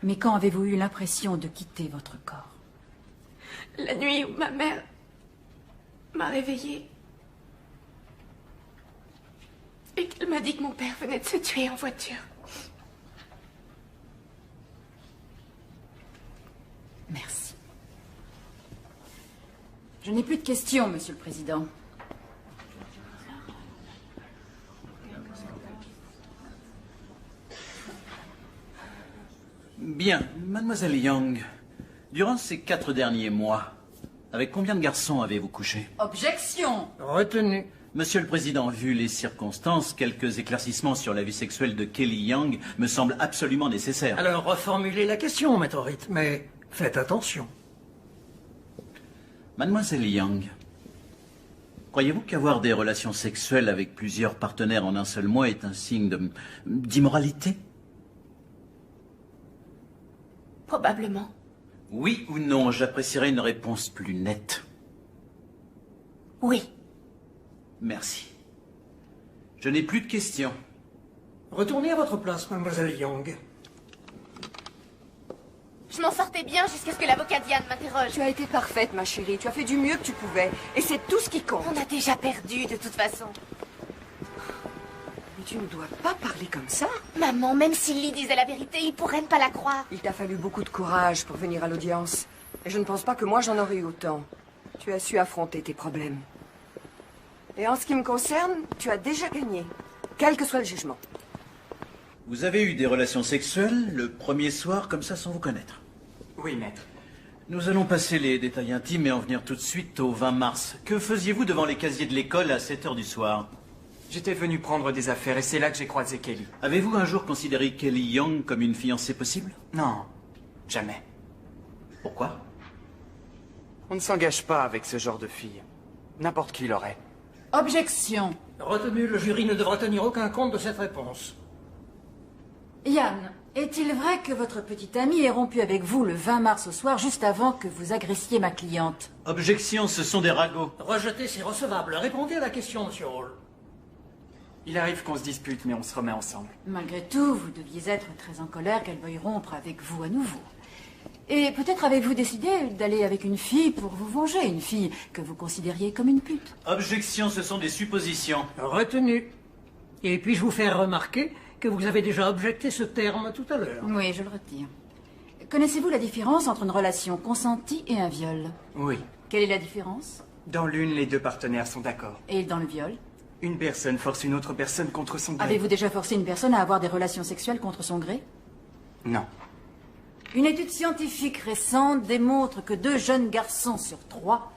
Mais quand avez-vous eu l'impression de quitter votre corps? La nuit où ma mère m'a réveillée et qu'elle m'a dit que mon père venait de se tuer en voiture. Merci. Je n'ai plus de questions, Monsieur le Président. Bien, mademoiselle Young, durant ces 4 derniers mois, avec combien de garçons avez-vous couché? Objection! Retenu. Monsieur le Président, vu les circonstances, quelques éclaircissements sur la vie sexuelle de Kelly Young me semblent absolument nécessaires. Alors, reformulez la question, maître Ritt, mais faites attention. Mademoiselle Young, croyez-vous qu'avoir des relations sexuelles avec plusieurs partenaires en un seul mois est un signe d'immoralité? Probablement. Oui ou non, j'apprécierais une réponse plus nette. Oui. Merci. Je n'ai plus de questions. Retournez à votre place, mademoiselle Young. Je m'en sortais bien jusqu'à ce que l'avocat Diane m'interroge. Tu as été parfaite, ma chérie. Tu as fait du mieux que tu pouvais. Et c'est tout ce qui compte. On a déjà perdu, de toute façon. Mais tu ne dois pas parler comme ça. Maman, même si Lee disait la vérité, il pourrait ne pas la croire. Il t'a fallu beaucoup de courage pour venir à l'audience. Et je ne pense pas que moi j'en aurais eu autant. Tu as su affronter tes problèmes. Et en ce qui me concerne, tu as déjà gagné. Quel que soit le jugement. Vous avez eu des relations sexuelles le premier soir comme ça sans vous connaître? Oui, maître. Nous allons passer les détails intimes et en venir tout de suite au 20 mars. Que faisiez-vous devant les casiers de l'école à 7 h du soir? J'étais venu prendre des affaires et c'est là que j'ai croisé Kelly. Avez-vous un jour considéré Kelly Young comme une fiancée possible? Non, jamais. Pourquoi? On ne s'engage pas avec ce genre de fille. N'importe qui l'aurait. Objection. Retenu, le jury ne devra tenir aucun compte de cette réponse. Yann, est-il vrai que votre petite amie ait rompu avec vous le 20 mars au soir, juste avant que vous agressiez ma cliente? Objection, ce sont des ragots. Rejeté, c'est recevable. Répondez à la question, monsieur Hall. Il arrive qu'on se dispute, mais on se remet ensemble. Malgré tout, vous deviez être très en colère qu'elle veuille rompre avec vous à nouveau. Et peut-être avez-vous décidé d'aller avec une fille pour vous venger, une fille que vous considériez comme une pute. Objection, ce sont des suppositions. Retenu. Et puis-je vous faire remarquer que vous avez déjà objecté ce terme tout à l'heure? Oui, je le retire. Connaissez-vous la différence entre une relation consentie et un viol? Oui. Quelle est la différence? Dans l'une, les deux partenaires sont d'accord. Et dans le viol? Une personne force une autre personne contre son gré. Avez-vous déjà forcé une personne à avoir des relations sexuelles contre son gré? Non. Une étude scientifique récente démontre que 2 jeunes garçons sur 3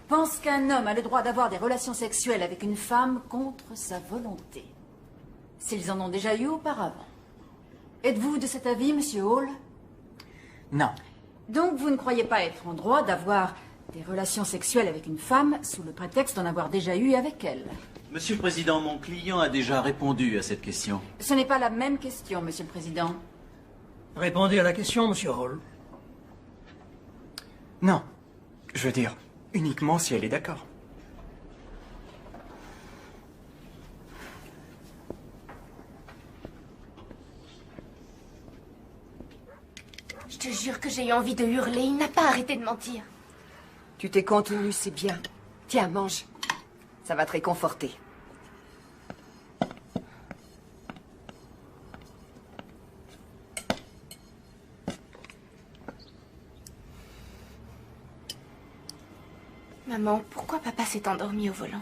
pensent qu'un homme a le droit d'avoir des relations sexuelles avec une femme contre sa volonté. S'ils en ont déjà eu auparavant. Êtes-vous de cet avis, monsieur Hall? Non. Donc vous ne croyez pas être en droit d'avoir des relations sexuelles avec une femme sous le prétexte d'en avoir déjà eu avec elle? Monsieur le Président, mon client a déjà répondu à cette question. Ce n'est pas la même question, monsieur le Président. Répondez à la question, monsieur Hall. Non. Je veux dire, uniquement si elle est d'accord. Je te jure que j'ai eu envie de hurler. Il n'a pas arrêté de mentir. Tu t'es contenu, c'est bien. Tiens, mange. Ça va te réconforter. Maman, pourquoi papa s'est endormi au volant?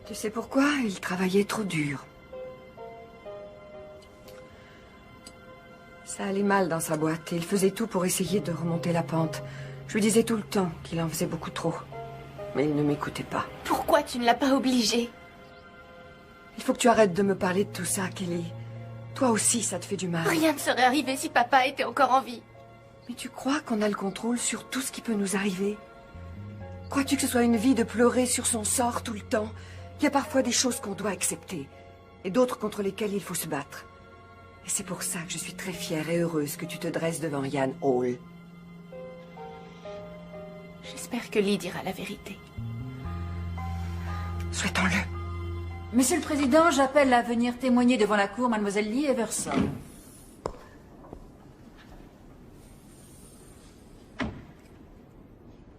Tu sais pourquoi? Il travaillait trop dur. Ça allait mal dans sa boîte et il faisait tout pour essayer de remonter la pente. Je lui disais tout le temps qu'il en faisait beaucoup trop. Mais il ne m'écoutait pas. Pourquoi tu ne l'as pas obligé? Il faut que tu arrêtes de me parler de tout ça, Kelly. Toi aussi, ça te fait du mal. Rien ne serait arrivé si papa était encore en vie. Mais tu crois qu'on a le contrôle sur tout ce qui peut nous arriver? Crois-tu que ce soit une vie de pleurer sur son sort tout le temps? Il y a parfois des choses qu'on doit accepter et d'autres contre lesquelles il faut se battre. Et c'est pour ça que je suis très fière et heureuse que tu te dresses devant Yann Hall. J'espère que Lee dira la vérité. Souhaitons-le. Monsieur le Président, j'appelle à venir témoigner devant la cour mademoiselle Lee Everson.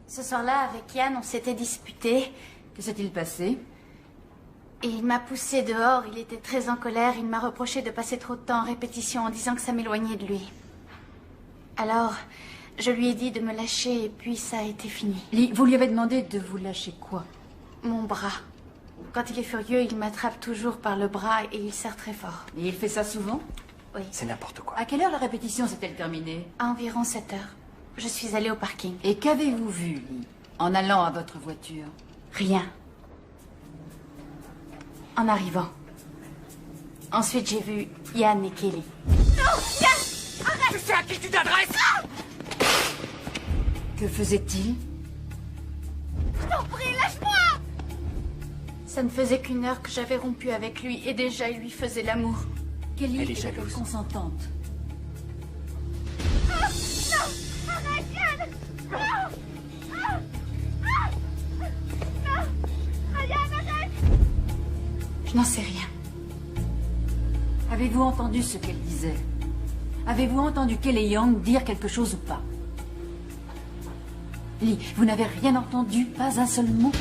Ce soir-là, avec Yann, on s'était disputé. Que s'est-il passé? Et il m'a poussé dehors. Il était très en colère. Il m'a reproché de passer trop de temps en répétition en disant que ça m'éloignait de lui. Alors, je lui ai dit de me lâcher et puis ça a été fini. Lee, vous lui avez demandé de vous lâcher quoi? Mon bras. Quand il est furieux, il m'attrape toujours par le bras et il serre très fort. Et il fait ça souvent? Oui. C'est n'importe quoi. À quelle heure la répétition s'est-elle terminée? À environ 7 heures. Je suis allée au parking. Et qu'avez-vous vu, Lee, en allant à votre voiture? Rien. En arrivant. Ensuite, j'ai vu Yann et Kelly. Non, Yann! Arrête! Tu sais à qui tu t'adresses? Que faisait-il? Je t'en prie, lâche-moi! Ça ne faisait qu'1 heure que j'avais rompu avec lui et déjà il lui faisait l'amour. Kelly Elle est jalouse. Consentante. Ah, non! Arrête, Yann! Non! Ah! Ah! Non! Ah, Yann, arrête! Je n'en sais rien. Avez-vous entendu ce qu'elle disait? Avez-vous entendu Kelly Young dire quelque chose ou pas? Lee, vous n'avez rien entendu, pas un seul mot?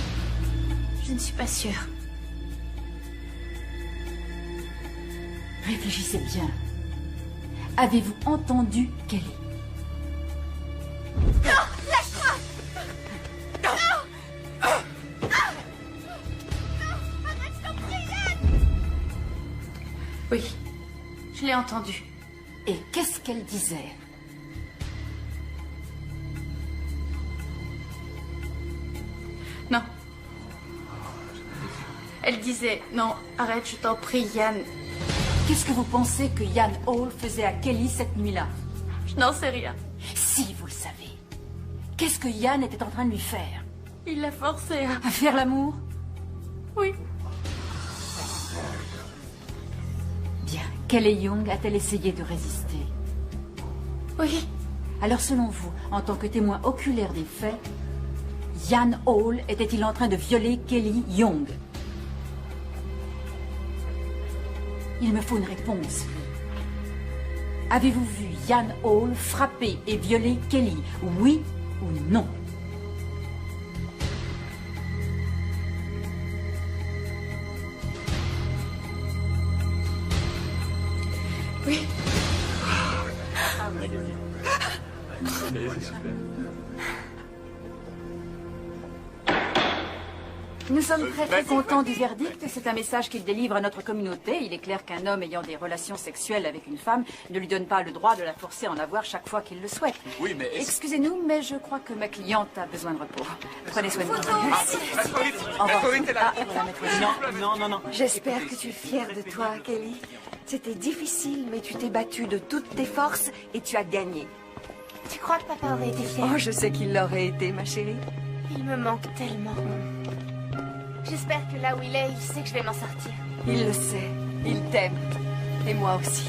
Je ne suis pas sûre. Réfléchissez bien. Avez-vous entendu Kelly? Non! Lâche-moi! Non! Non! Arrête, je t'en prie, Yann! Oui, je l'ai entendu. Et qu'est-ce qu'elle disait? Non. Elle disait, non, arrête, je t'en prie, Yann. Qu'est-ce que vous pensez que Yann Hall faisait à Kelly cette nuit-là? Je n'en sais rien. Si, vous le savez. Qu'est-ce que Yann était en train de lui faire? Il l'a forcé à... À faire l'amour? Oui. Bien. Kelly Young a-t-elle essayé de résister? Oui. Alors, selon vous, en tant que témoin oculaire des faits, Yann Hall était-il en train de violer Kelly Young? Il me faut une réponse. Avez-vous vu Yann Hall frapper et violer Kelly? Oui ou non? Oui. Nous sommes très contents du verdict. C'est un message qu'il délivre à notre communauté. Il est clair qu'un homme ayant des relations sexuelles avec une femme ne lui donne pas le droit de la forcer à en avoir chaque fois qu'il le souhaite. Oui, mais... Excusez-nous, mais je crois que ma cliente a besoin de repos. Prenez soin de vous. Au revoir. Non. J'espère que tu es fière de toi, Kelly. C'était difficile, mais tu t'es battue de toutes tes forces et tu as gagné. Tu crois que papa aurait été fier? Oh, je sais qu'il l'aurait été, ma chérie. Il me manque tellement. J'espère que là où il est, il sait que je vais m'en sortir. Il le sait. Il t'aime. Et moi aussi.